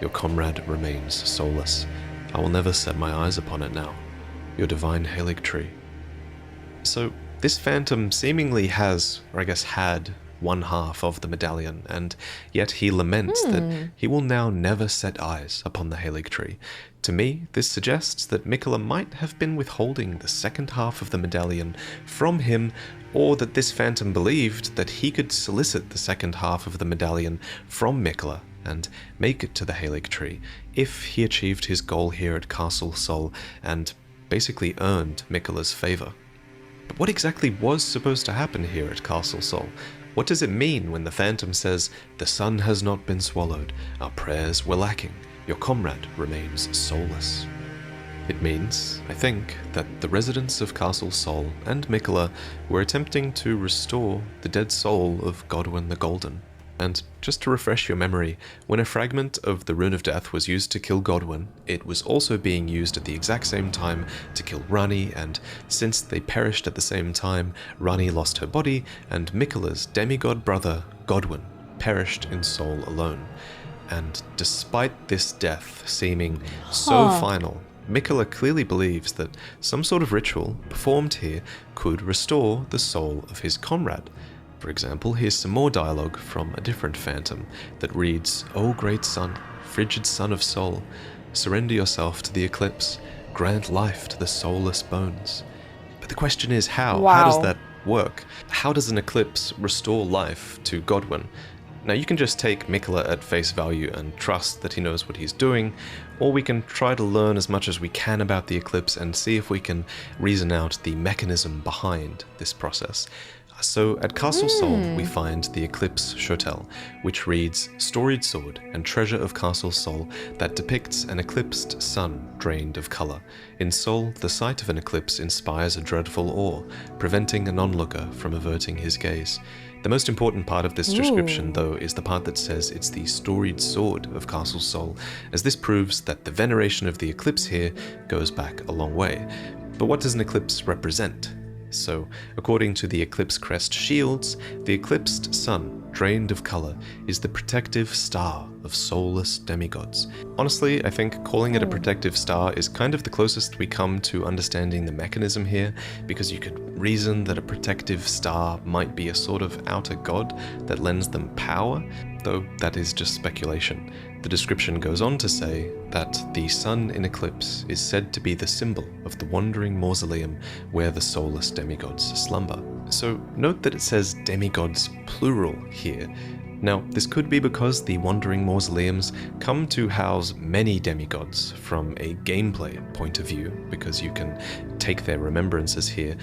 Your comrade remains soulless. I will never set my eyes upon it now. Your divine Haligtree. So this phantom seemingly has, or I guess had, one half of the medallion, and yet he laments that he will now never set eyes upon the Haligtree. To me, this suggests that Miquella might have been withholding the second half of the medallion from him, or that this phantom believed that he could solicit the second half of the medallion from Miquella and make it to the Haligtree if he achieved his goal here at Castle Sol and basically earned Miquella's favor. But what exactly was supposed to happen here at Castle Sol? What does it mean when the phantom says, the sun has not been swallowed, our prayers were lacking, your comrade remains soulless? It means, I think, that the residents of Castle Sol and Miquella were attempting to restore the dead soul of Godwin the Golden. And just to refresh your memory, when a fragment of the Rune of Death was used to kill Godwin, it was also being used at the exact same time to kill Rani, and since they perished at the same time, Rani lost her body, and Miquella's demigod brother, Godwin, perished in soul alone. And despite this death seeming so final, Miquella clearly believes that some sort of ritual performed here could restore the soul of his comrade. For example, here's some more dialogue from a different phantom that reads, O great sun, frigid sun of soul, surrender yourself to the eclipse, grant life to the soulless bones. But the question is how? Wow. How does that work? How does an eclipse restore life to Godwin? Now you can just take Miquella at face value and trust that he knows what he's doing, or we can try to learn as much as we can about the eclipse and see if we can reason out the mechanism behind this process. So at Castle Sol, we find the Eclipse Shotel, which reads, Storied sword and treasure of Castle Sol that depicts an eclipsed sun drained of color. In Sol, the sight of an eclipse inspires a dreadful awe, preventing an onlooker from averting his gaze. The most important part of this description, though, is the part that says it's the storied sword of Castle Sol, as this proves that the veneration of the eclipse here goes back a long way. But what does an eclipse represent? So, according to the Eclipse Crest shields, the eclipsed sun, drained of color, is the protective star of soulless demigods. Honestly, I think calling it a protective star is kind of the closest we come to understanding the mechanism here, because you could reason that a protective star might be a sort of outer god that lends them power, though that is just speculation. The description goes on to say that the sun in eclipse is said to be the symbol of the wandering mausoleum where the soulless demigods slumber. So note that it says demigods plural here. Now, this could be because the wandering mausoleums come to house many demigods from a gameplay point of view, because you can take their remembrances here,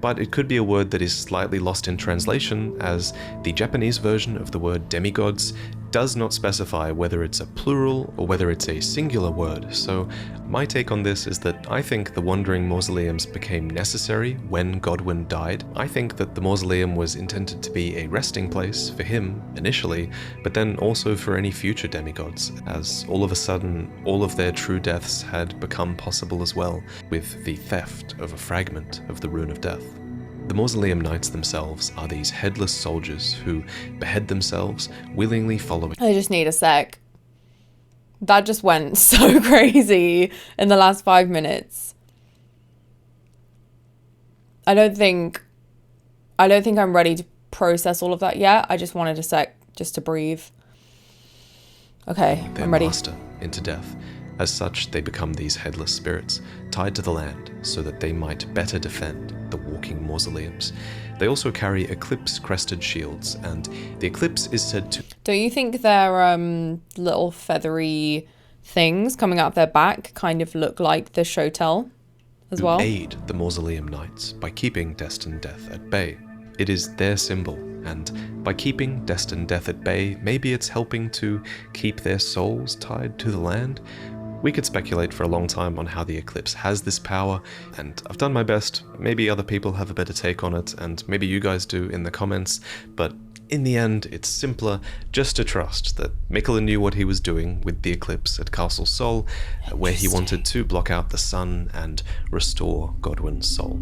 but it could be a word that is slightly lost in translation, as the Japanese version of the word demigods does not specify whether it's a plural or whether it's a singular word. So my take on this is that I think the wandering mausoleums became necessary when Godwin died. I think that the mausoleum was intended to be a resting place for him initially, but then also for any future demigods, as all of a sudden all of their true deaths had become possible as well, with the theft of a fragment of the Rune of Death. The Mausoleum Knights themselves are these headless soldiers who behead themselves, willingly following. I just need a sec. That just went so crazy in the last 5 minutes. I don't think I'm ready to process all of that yet. I just wanted a sec just to breathe. Okay, I'm ready. Their master into death. As such, they become these headless spirits, tied to the land so that they might better defend the walking mausoleums. They also carry eclipse-crested shields, and the eclipse is said to... Don't you think their little feathery things coming out of their back kind of look like the Shotel as well? aid the Mausoleum Knights by keeping destined death at bay. It is their symbol, and by keeping destined death at bay, maybe it's helping to keep their souls tied to the land. We could speculate for a long time on how the eclipse has this power, and I've done my best. Maybe other people have a better take on it, and maybe you guys do in the comments, but in the end, it's simpler just to trust that Miquella knew what he was doing with the eclipse at Castle Sol, where he wanted to block out the sun and restore Godwin's soul.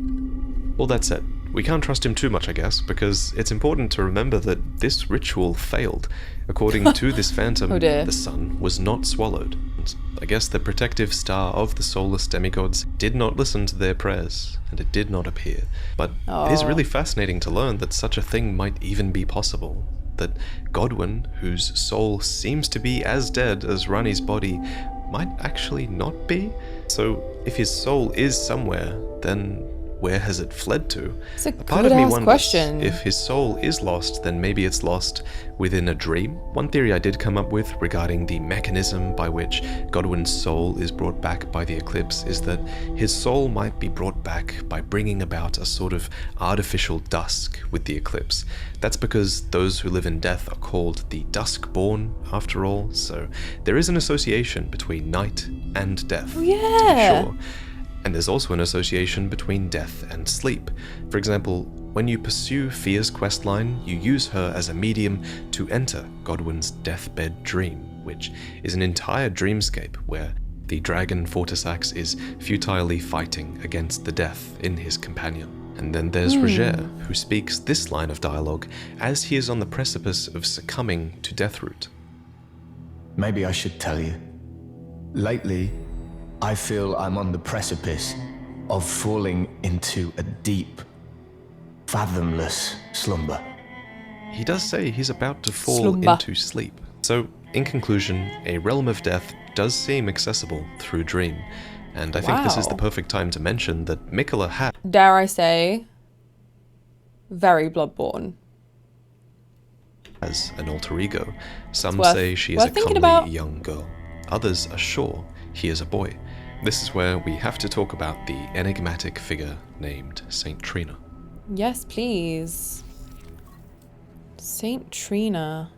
All that said, we can't trust him too much, I guess, because it's important to remember that this ritual failed. According to this phantom, the sun was not swallowed. And I guess the protective star of the soulless demigods did not listen to their prayers, and it did not appear. But it is really fascinating to learn that such a thing might even be possible. That Godwin, whose soul seems to be as dead as Rani's body, might actually not be. So if his soul is somewhere, then where has it fled to? It's a part of me wonders question. If his soul is lost, then maybe it's lost within a dream. One theory I did come up with regarding the mechanism by which Godwin's soul is brought back by the eclipse is that his soul might be brought back by bringing about a sort of artificial dusk with the eclipse. That's because those who live in death are called the Duskborn, after all, so there is an association between night and death, to be sure. And there's also an association between death and sleep. For example, when you pursue Fia's questline, you use her as a medium to enter Godwin's deathbed dream, which is an entire dreamscape where the dragon Fortisax is futilely fighting against the death in his companion. And then there's Roger, who speaks this line of dialogue as he is on the precipice of succumbing to Deathroot. Maybe I should tell you. Lately, I feel I'm on the precipice of falling into a deep, fathomless slumber. He does say he's about to fall into sleep. So, in conclusion, a realm of death does seem accessible through dream. And I think this is the perfect time to mention that Miquella had, dare I say, very Bloodborne. As an alter ego. Some say she is a comely young girl. Others are sure he is a boy. This is where we have to talk about the enigmatic figure named Saint Trina. Yes, please. Saint Trina.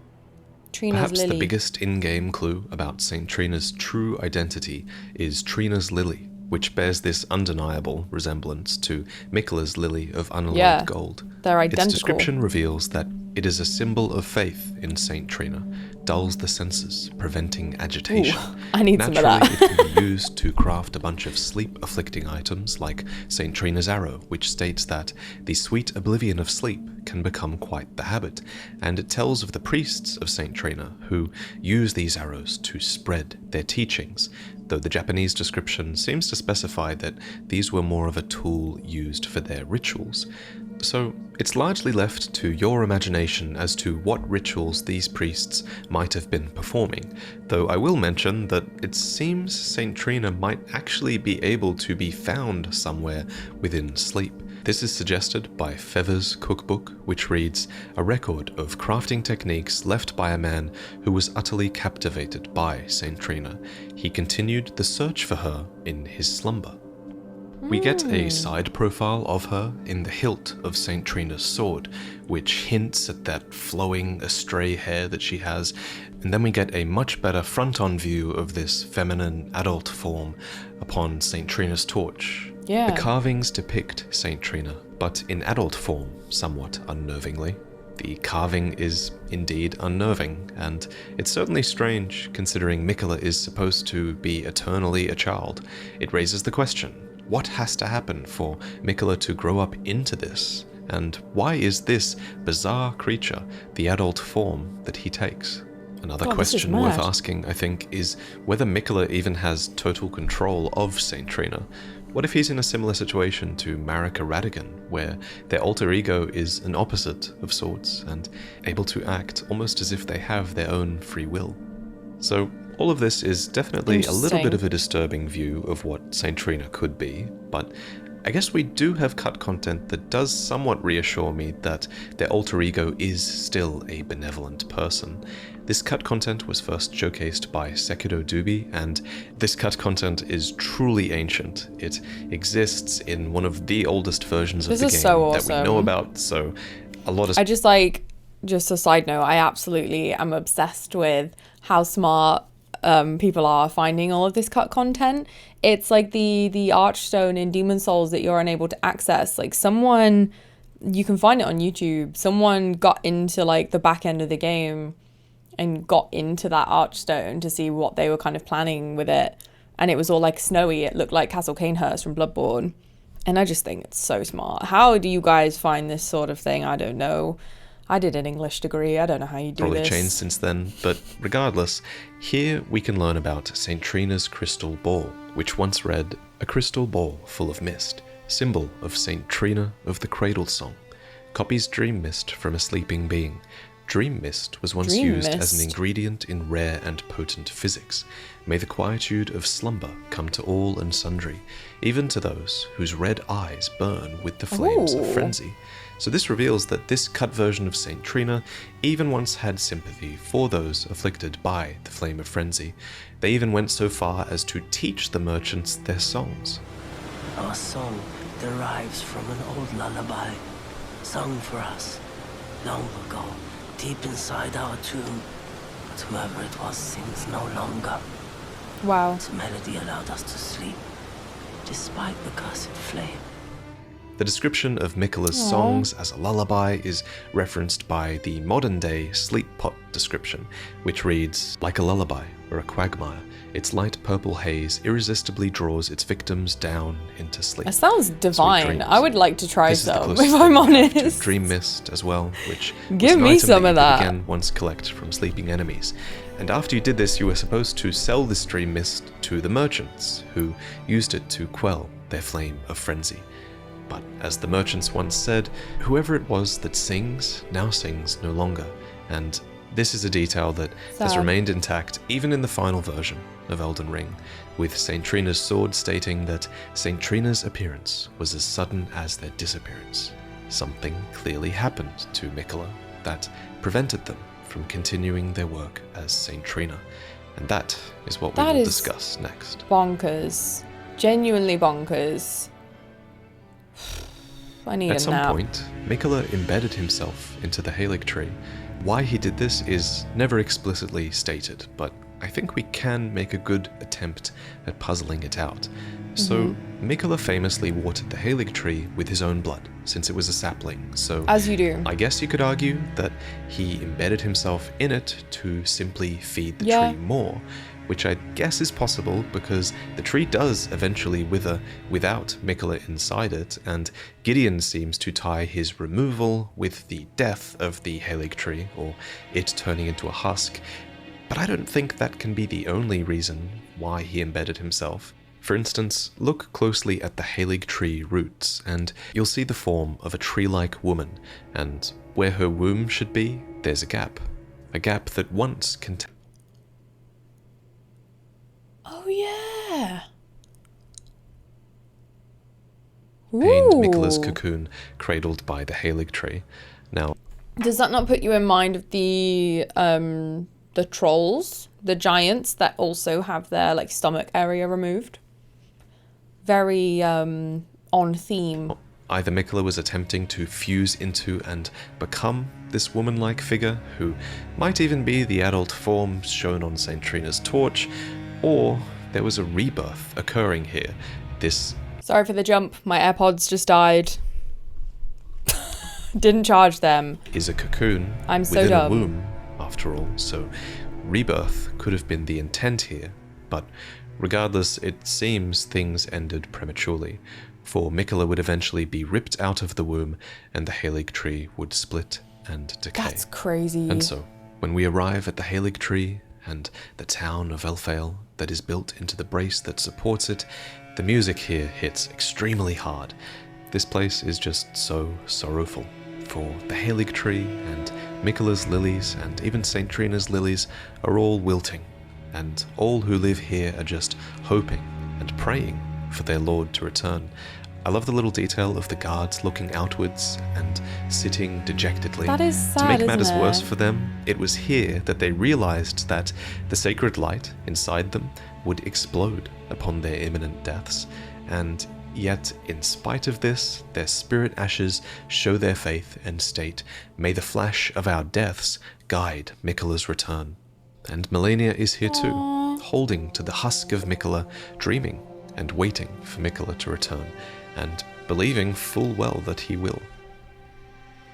Trina's Perhaps lily. The biggest in-game clue about Saint Trina's true identity is Trina's lily, which bears this undeniable resemblance to Miquella's lily of unalloyed gold. They're identical. Its description reveals that it is a symbol of faith in Saint Trina, dulls the senses, preventing agitation. Ooh, I need some of that. that. It can be used to craft a bunch of sleep-afflicting items like Saint Trina's arrow, which states that the sweet oblivion of sleep can become quite the habit, and it tells of the priests of Saint Trina who use these arrows to spread their teachings, though the Japanese description seems to specify that these were more of a tool used for their rituals. So it's largely left to your imagination as to what rituals these priests might have been performing, though I will mention that it seems Saint Trina might actually be able to be found somewhere within sleep. This is suggested by Feather's cookbook, which reads, "A record of crafting techniques left by a man who was utterly captivated by Saint Trina. He continued the search for her in his slumber." We get a side profile of her in the hilt of Saint Trina's sword, which hints at that flowing astray hair that she has, and then we get a much better front-on view of this feminine adult form upon Saint Trina's torch. Yeah. The carvings depict Saint Trina, but in adult form, somewhat unnervingly. The carving is indeed unnerving, and it's certainly strange considering Miquella is supposed to be eternally a child. It raises the question, what has to happen for Miquella to grow up into this? And why is this bizarre creature the adult form that he takes? Another question worth asking, I think, is whether Miquella even has total control of Saint Trina. What if he's in a similar situation to Marika Radigan, where their alter ego is an opposite of sorts, and able to act almost as if they have their own free will? So, all of this is definitely a little bit of a disturbing view of what Saint Trina could be, but I guess we do have cut content that does somewhat reassure me that their alter ego is still a benevolent person. This cut content was first showcased by Sekido Dubi, and this cut content is truly ancient. It exists in one of the oldest versions of the game that we know about, so a lot of... just a side note, I absolutely am obsessed with how smart people are finding all of this cut content. It's like the Archstone in Demon Souls that you're unable to access. Like someone, you can find it on YouTube. Someone got into like the back end of the game and got into that Archstone to see what they were kind of planning with it. And it was all like snowy. It looked like Castle Canehurst from Bloodborne. And I just think it's so smart. How do you guys find this sort of thing? I don't know. I did an English degree. I don't know how you do Probably this. changed since then, but regardless, here we can learn about St. Trina's crystal ball, which once read, "A crystal ball full of mist, symbol of St. Trina of the Cradle Song, copies dream mist from a sleeping being. Dream mist was once used as an ingredient in rare and potent physics. May the quietude of slumber come to all and sundry, even to those whose red eyes burn with the flames of frenzy." So this reveals that this cut version of St. Trina even once had sympathy for those afflicted by the flame of frenzy. They even went so far as to teach the merchants their songs. Our song derives from an old lullaby, sung for us long ago, deep inside our tomb. But whoever it was sings no longer. Wow. Its melody allowed us to sleep, despite the cursed flame. The description of Miquella's songs as a lullaby is referenced by the modern-day sleep pot description, which reads, "Like a lullaby or a quagmire, its light purple haze irresistibly draws its victims down into sleep." That sounds divine. Sweet dreams. I would like to try This is the some, closest if thing I'm we have to honest. Dream mist as well, which Give was an me item some that of you that. could again once collect from sleeping enemies. And after you did this, you were supposed to sell this dream mist to the merchants, who used it to quell their flame of frenzy. But as the merchants once said, whoever it was that sings, now sings no longer. And this is a detail that has Sad. remained intact even in the final version of Elden Ring, with St. Trina's sword stating that St. Trina's appearance was as sudden as their disappearance. Something clearly happened to Miquella that prevented them from continuing their work as St. Trina. And that is what we That will is discuss next. Bonkers. Genuinely bonkers. I need At a some nap. point, Miquella embedded himself into the Haligtree. Why he did this is never explicitly stated, but I think we can make a good attempt at puzzling it out. So, Miquella famously watered the Haligtree with his own blood, since it was a sapling, so As you do. I guess you could argue that he embedded himself in it to simply feed the Yeah. tree more, which I guess is possible because the tree does eventually wither without Miquella inside it, and Gideon seems to tie his removal with the death of the Haligtree, or it turning into a husk, but I don't think that can be the only reason why he embedded himself. For instance, look closely at the Haligtree roots, and you'll see the form of a tree-like woman, and where her womb should be, there's a gap that once contained. Oh, yeah. Miquella's Ooh. cocoon cradled by the Haligtree. Now, Does that not put you in mind of the trolls, the giants that also have their like stomach area removed? Very on theme. either Miquella was attempting to fuse into and become this woman-like figure, who might even be the adult form shown on St. Trina's torch, or there was a rebirth occurring here. This Sorry for the jump. My AirPods just died. Didn't charge them. is a cocoon I'm so within a dumb. womb, after all, so rebirth could have been the intent here, but regardless, it seems things ended prematurely, for Miquella would eventually be ripped out of the womb, and the Haligtree would split and decay. That's crazy. And so, when we arrive at the Haligtree and the town of Elfale that is built into the brace that supports it, the music here hits extremely hard. This place is just so sorrowful, for the Haligtree and Miquella's lilies and even St. Trina's lilies are all wilting, and all who live here are just hoping and praying for their lord to return. I love the little detail of the guards looking outwards and sitting dejectedly. That is To sad, make matters isn't worse it? for them, it was here that they realized that the sacred light inside them would explode upon their imminent deaths, and yet, in spite of this, their spirit ashes show their faith and state, "May the flash of our deaths guide Miquella's return." And Melania is here too. holding to the husk of Miquella, dreaming and waiting for Miquella to return, and believing full well that he will.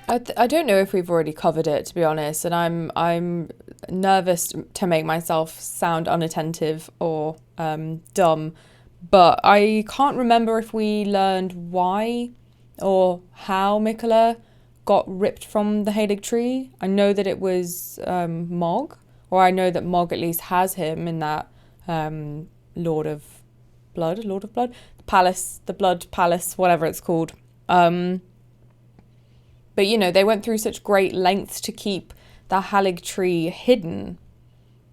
I don't know if we've already covered it, to be honest, and I'm nervous to make myself sound unattentive or dumb, but I can't remember if we learned why or how Miquella got ripped from the Haligtree. I know that it was Mohg, or I know that Mohg at least has him in that Lord of Blood, Palace, the Blood Palace, whatever it's called. But, you know, they went through such great lengths to keep the Haligtree hidden,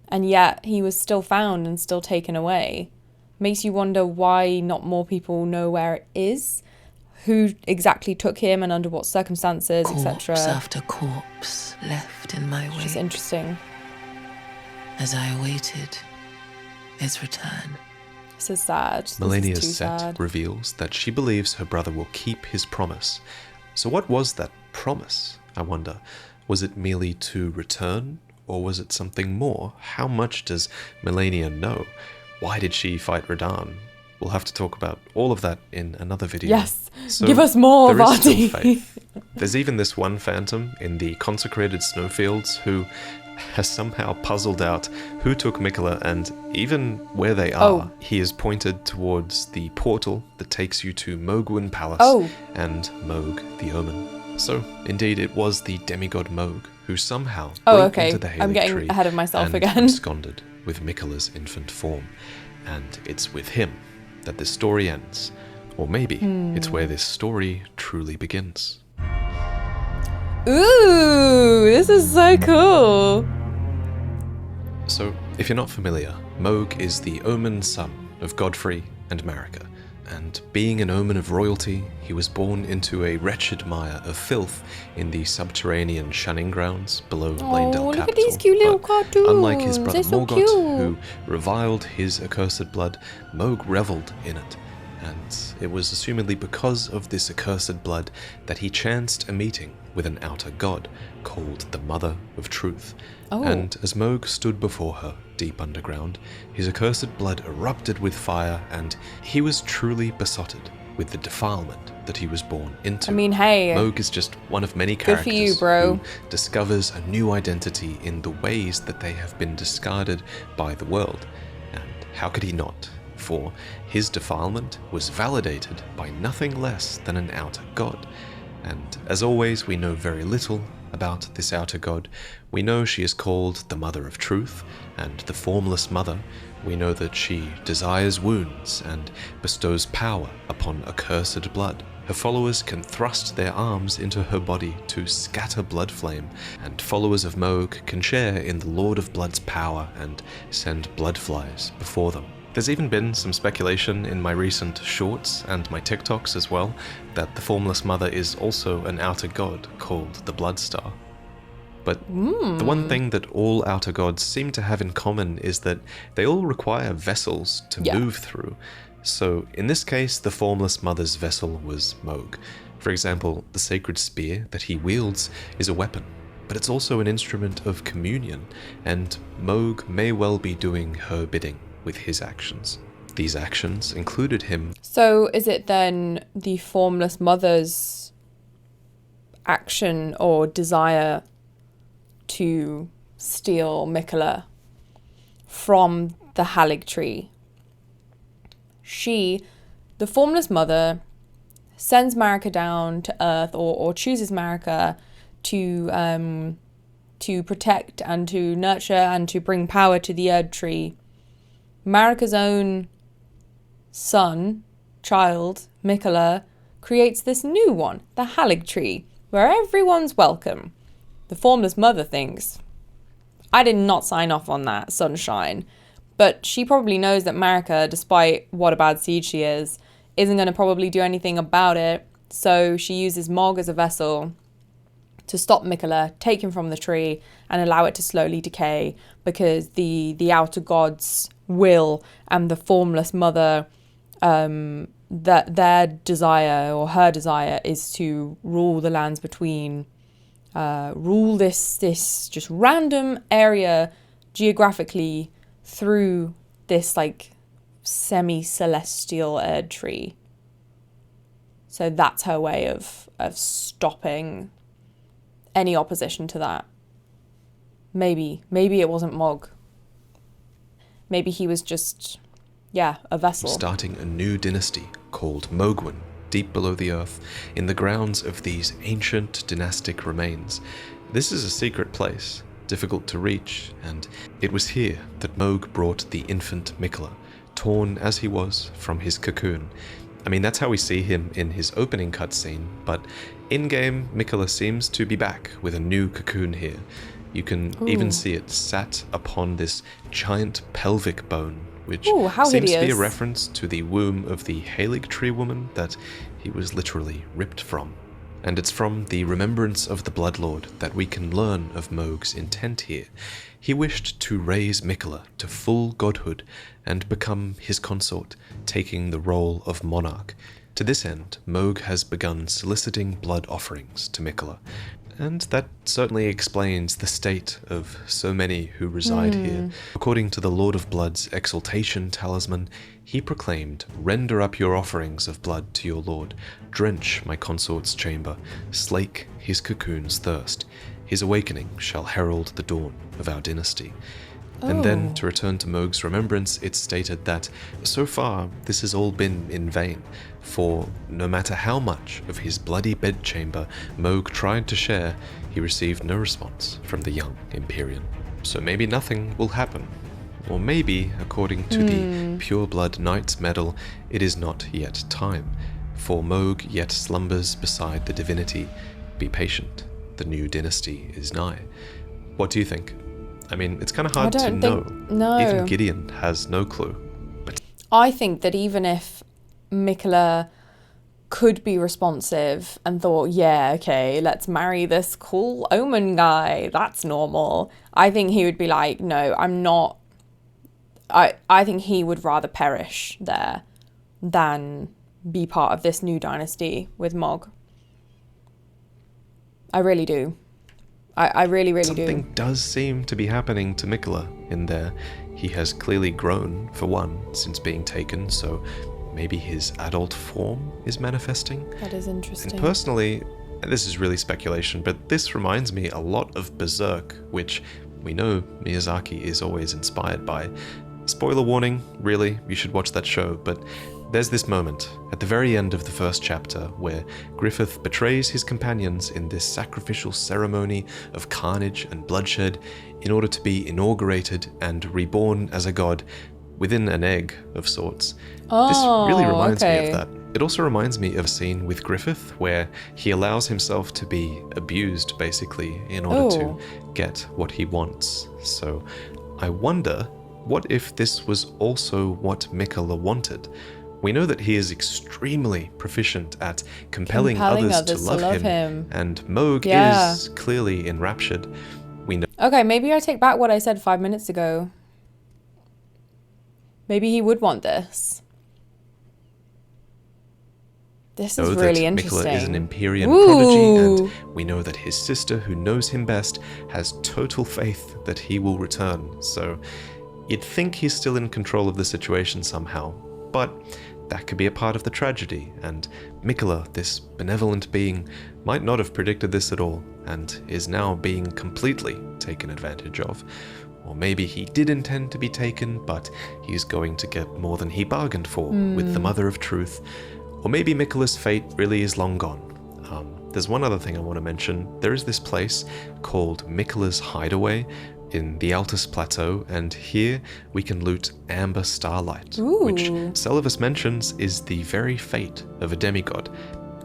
and yet he was still found and still taken away. Makes you wonder why not more people know where it is, who exactly took him and under what circumstances, etc. Corpse after corpse left in my wake. Which is interesting. As I awaited its return. This is sad. This Melania's is too set sad. reveals that she believes her brother will keep his promise. So what was that promise, I wonder? Was it merely to return, or was it something more? How much does Melania know? Why did she fight Radahn? We'll have to talk about all of that in another video. Yes, So give us more, there is still Vaati. faith. There's even this one phantom in the consecrated snowfields who has somehow puzzled out who took Miquella and even where they are. Oh. He is pointed towards the portal that takes you to Mohgwyn Palace Oh. and Mohg the Omen. So, indeed, it was the demigod Mohg who somehow Oh, broke okay. into the I'm getting Haligtree ahead of myself and again. absconded with Miquella's infant form. And it's with him that this story ends. Or maybe it's where this story truly begins. Ooh, this is so cool. So, if you're not familiar, Mohg is the omen son of Godfrey and Marika, and being an omen of royalty, he was born into a wretched mire of filth in the subterranean shunning grounds below Landell look Capital. at these cute little But cartoons. unlike his brother They're so Morgoth, cute. who reviled his accursed blood, Mohg reveled in it. And it was assumedly because of this accursed blood that he chanced a meeting with an outer god called the Mother of Truth. Oh. And as Mohg stood before her, deep underground, his accursed blood erupted with fire, and he was truly besotted with the defilement that he was born into. I mean, hey. Mohg is just one of many Good characters for you, bro. who discovers a new identity in the ways that they have been discarded by the world. And how could he not? For his defilement was validated by nothing less than an outer god. And as always, we know very little about this outer god. We know she is called the Mother of Truth, and the Formless Mother. We know that she desires wounds and bestows power upon accursed blood. Her followers can thrust their arms into her body to scatter blood flame, and followers of Mohg can share in the Lord of Blood's power and send blood flies before them. There's even been some speculation in my recent shorts and my TikToks as well that the Formless Mother is also an outer god called the Bloodstar. But the one thing that all outer gods seem to have in common is that they all require vessels to move through. So in this case, the Formless Mother's vessel was Mohg. For example, the sacred spear that he wields is a weapon, but it's also an instrument of communion, and Mohg may well be doing her bidding with his actions. These actions included him. So is it then the Formless Mother's action or desire to steal Miquella from the Haligtree? She, the Formless Mother, sends Marika down to Earth, or chooses Marika to protect and to nurture and to bring power to the Erd Tree. Marika's own child, Miquella, creates this new one, the Haligtree, where everyone's welcome. The Formless Mother thinks, I did not sign off on that, sunshine. But she probably knows that Marika, despite what a bad seed she is, isn't going to probably do anything about it. So she uses Mohg as a vessel to stop Miquella, take him from the tree, and allow it to slowly decay, because the outer gods will and the Formless Mother, that their desire or her desire is to rule the lands between, rule this just random area geographically through this like semi-celestial Erdtree. So that's her way of stopping any opposition to that. Maybe it wasn't Mohg. Maybe he was just, yeah, a vessel. Starting a new dynasty called Mohgwyn, deep below the earth, in the grounds of these ancient dynastic remains. This is a secret place, difficult to reach, and it was here that Mohg brought the infant Miquella, torn as he was from his cocoon. I mean, that's how we see him in his opening cutscene, but in-game, Miquella seems to be back with a new cocoon here. You can even see it sat upon this giant pelvic bone, which seems to be a reference to the womb of the Haligtree woman that he was literally ripped from. And it's from the remembrance of the Bloodlord that we can learn of Mohg's intent here. He wished to raise Miquella to full godhood and become his consort, taking the role of monarch. To this end, Mohg has begun soliciting blood offerings to Miquella, and that certainly explains the state of so many who reside here. According to the Lord of Blood's exaltation talisman, he proclaimed, "Render up your offerings of blood to your lord, drench my consort's chamber, slake his cocoon's thirst. His awakening shall herald the dawn of our dynasty." And then, to return to Mohg's remembrance, it's stated that, so far, this has all been in vain, for no matter how much of his bloody bedchamber Mohg tried to share, he received no response from the young Empyrean. So maybe nothing will happen. Or maybe, according to the Pure Blood Knight's medal, it is not yet time, for Mohg yet slumbers beside the divinity. Be patient, the new dynasty is nigh. What do you think? I mean, it's kind of hard to know. No. Even Gideon has no clue. But I think that even if Miquella could be responsive and thought, yeah, okay, let's marry this cool omen guy, that's normal, I think he would be like, no, I'm not. I think he would rather perish there than be part of this new dynasty with Mohg. I really do. I really do. Something does seem to be happening to Miquella in there. He has clearly grown, for one, since being taken, so maybe his adult form is manifesting. That is interesting. And personally, and this is really speculation, but this reminds me a lot of Berserk, which we know Miyazaki is always inspired by. Spoiler warning, really, you should watch that show, but there's this moment at the very end of the first chapter where Griffith betrays his companions in this sacrificial ceremony of carnage and bloodshed in order to be inaugurated and reborn as a god within an egg of sorts. This really reminds me of that. It also reminds me of a scene with Griffith where he allows himself to be abused, basically, in order to get what he wants. So I wonder, what if this was also what Miquella wanted? We know that he is extremely proficient at compelling others to love him, and Mohg is clearly enraptured. We know. Okay, maybe I take back what I said 5 minutes ago. Maybe he would want this. This is really interesting. Miquella is an Empyrean prodigy, and we know that his sister, who knows him best, has total faith that he will return. So you'd think he's still in control of the situation somehow, but that could be a part of the tragedy, and Miquella, this benevolent being, might not have predicted this at all, and is now being completely taken advantage of. Or maybe he did intend to be taken, but he's going to get more than he bargained for with the Mother of Truth. Or maybe Miquella's fate really is long gone. There's one other thing I want to mention. There is this place called Miquella's Hideaway in the Altus Plateau, and here we can loot Amber Starlight, which Celovus mentions is the very fate of a demigod.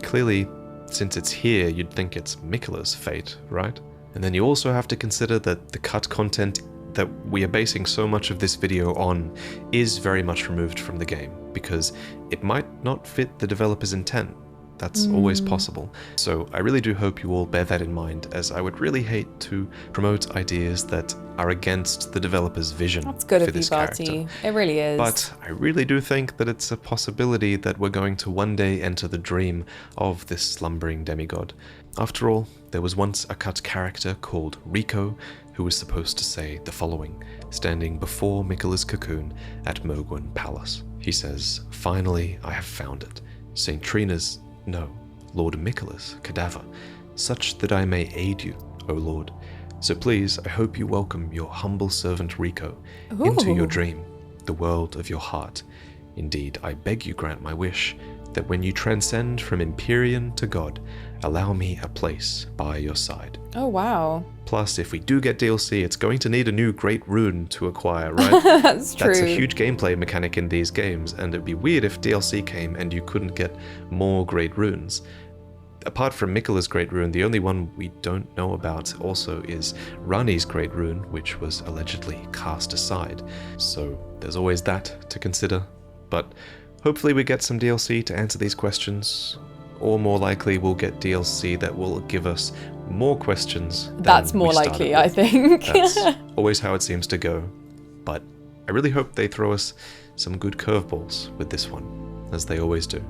Clearly, since it's here, you'd think it's Miquella's fate, right? And then you also have to consider that the cut content that we are basing so much of this video on is very much removed from the game, because it might not fit the developer's intent. That's always possible. So I really do hope you all bear that in mind, as I would really hate to promote ideas that are against the developer's vision. That's good for of you, this character. Vaati. It really is. But I really do think that it's a possibility that we're going to one day enter the dream of this slumbering demigod. After all, there was once a cut character called Rico, who was supposed to say the following, standing before Miquella's cocoon at Mohg Palace. He says, "Finally, I have found it. St. Trina's, no, Lord Miquella's cadaver, such that I may aid you, O Lord. So please, I hope you welcome your humble servant Rico into your dream, the world of your heart. Indeed, I beg you grant my wish, that when you transcend from Empyrean to God, allow me a place by your side." Oh, wow. Plus, if we do get DLC, it's going to need a new Great Rune to acquire, right? That's true. That's a huge gameplay mechanic in these games, and it'd be weird if DLC came and you couldn't get more Great Runes. Apart from Miquella's Great Rune, the only one we don't know about also is Ranni's Great Rune, which was allegedly cast aside. So there's always that to consider. But hopefully we get some DLC to answer these questions, or more likely we'll get DLC that will give us more questions than That's more we started likely, with. I think. That's always how it seems to go. But I really hope they throw us some good curveballs with this one, as they always do.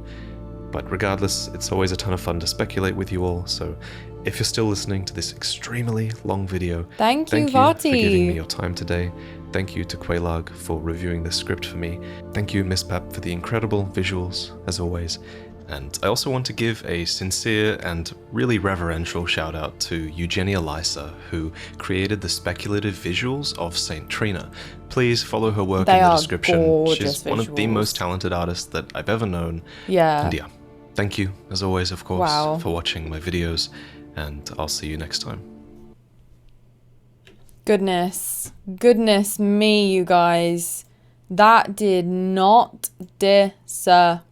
But regardless, it's always a ton of fun to speculate with you all, so if you're still listening to this extremely long video, Thank you, for Vaati. giving me your time today. Thank you to Quaylag for reviewing the script for me. Thank you, Miss Pap, for the incredible visuals, as always. And I also want to give a sincere and really reverential shout out to Eugenia Lysa, who created the speculative visuals of St. Trina. Please follow her work They in the are description. gorgeous She's one of the visuals. most talented artists that I've ever known. Yeah. And yeah, thank you, as always, of course, Wow. for watching my videos, and I'll see you next time. Goodness me, you guys. That did not disappoint.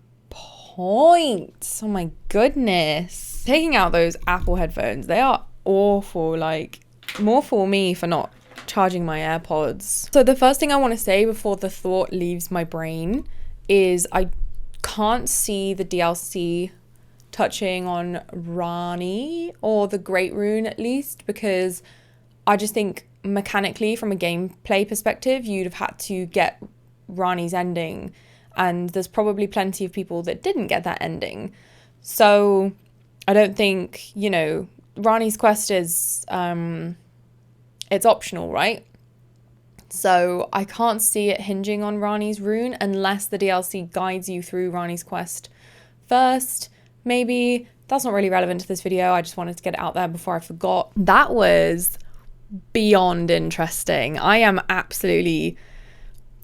Oh my goodness. Taking out those Apple headphones, they are awful. Like, more for me for not charging my AirPods. So the first thing I want to say before the thought leaves my brain is I can't see the DLC touching on Ranni, or the Great Rune at least, because I just think mechanically from a gameplay perspective you'd have had to get Ranni's ending, and there's probably plenty of people that didn't get that ending. So I don't think, you know, Ranni's quest is it's optional, right? So I can't see it hinging on Ranni's rune unless the DLC guides you through Ranni's quest first. Maybe. That's not really relevant to this video. I just wanted to get it out there before I forgot. That was beyond interesting. I am absolutely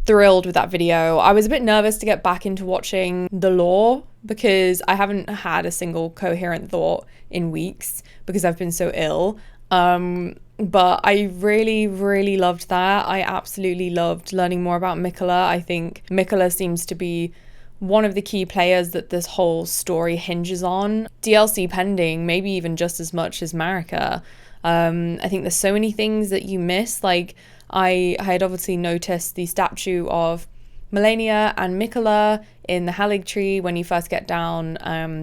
thrilled with that video. I was a bit nervous to get back into watching the lore because I haven't had a single coherent thought in weeks because I've been so ill. But I really loved that. I absolutely loved learning more about Miquella. I think Miquella seems to be one of the key players that this whole story hinges on. DLC pending, maybe even just as much as Marika. I think there's so many things that you miss. Like, I had obviously noticed the statue of Malenia and Miquella in the Haligtree when you first get down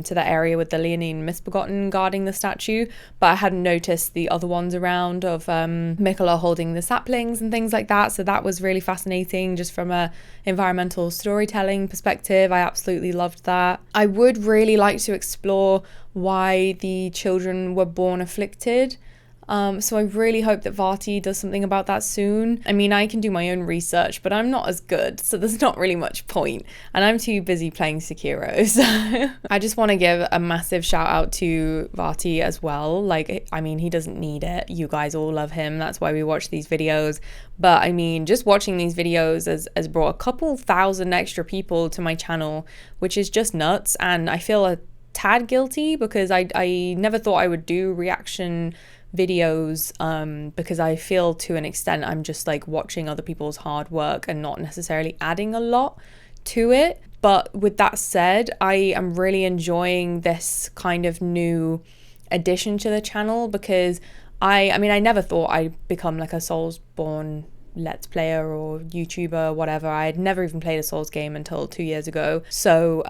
to that area with the Leonine Misbegotten guarding the statue, but I hadn't noticed the other ones around of Miquella holding the saplings and things like that. So that was really fascinating just from a environmental storytelling perspective. I absolutely loved that. I would really like to explore why the children were born afflicted. So I really hope that Vaati does something about that soon. I mean, I can do my own research, but I'm not as good, so there's not really much point. And I'm too busy playing Sekiro, so I just want to give a massive shout out to Vaati as well. Like, I mean, he doesn't need it. You guys all love him. That's why we watch these videos. But I mean, just watching these videos has brought a couple thousand extra people to my channel, which is just nuts. And I feel a tad guilty because I never thought I would do reaction videos because I feel to an extent I'm just like watching other people's hard work and not necessarily adding a lot to it. But with that said, I am really enjoying this kind of new addition to the channel because I mean I never thought I'd become like a Soulsborne Let's Player or YouTuber, whatever. I had never even played a Souls game until 2 years ago. So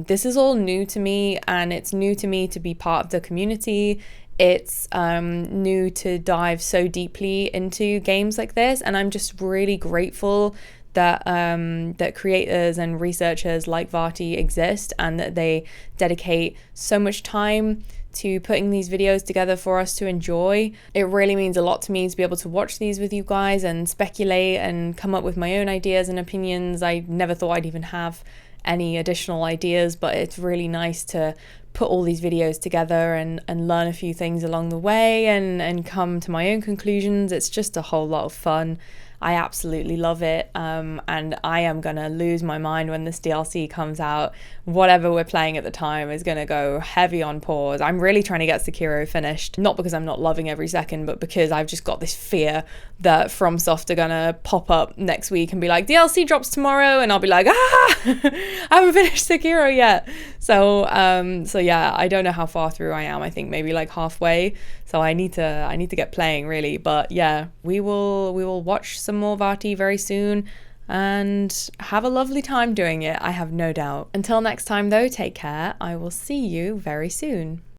this is all new to me, and it's new to me to be part of the community. It's new to dive so deeply into games like this, and I'm just really grateful that that creators and researchers like Vaati exist and that they dedicate so much time to putting these videos together for us to enjoy. It really means a lot to me to be able to watch these with you guys and speculate and come up with my own ideas and opinions. I never thought I'd even have any additional ideas, but it's really nice to put all these videos together and learn a few things along the way and come to my own conclusions. It's just a whole lot of fun. I absolutely love it, and I am gonna lose my mind when this DLC comes out. Whatever we're playing at the time is gonna go heavy on pause. I'm really trying to get Sekiro finished, not because I'm not loving every second, but because I've just got this fear that FromSoft are gonna pop up next week and be like, DLC drops tomorrow, and I'll be like, I haven't finished Sekiro yet. So yeah, I don't know how far through I am. I think maybe like halfway. So I need to get playing really. But yeah, we will watch some more Vaati very soon and have a lovely time doing it, I have no doubt. Until next time though, take care. I will see you very soon.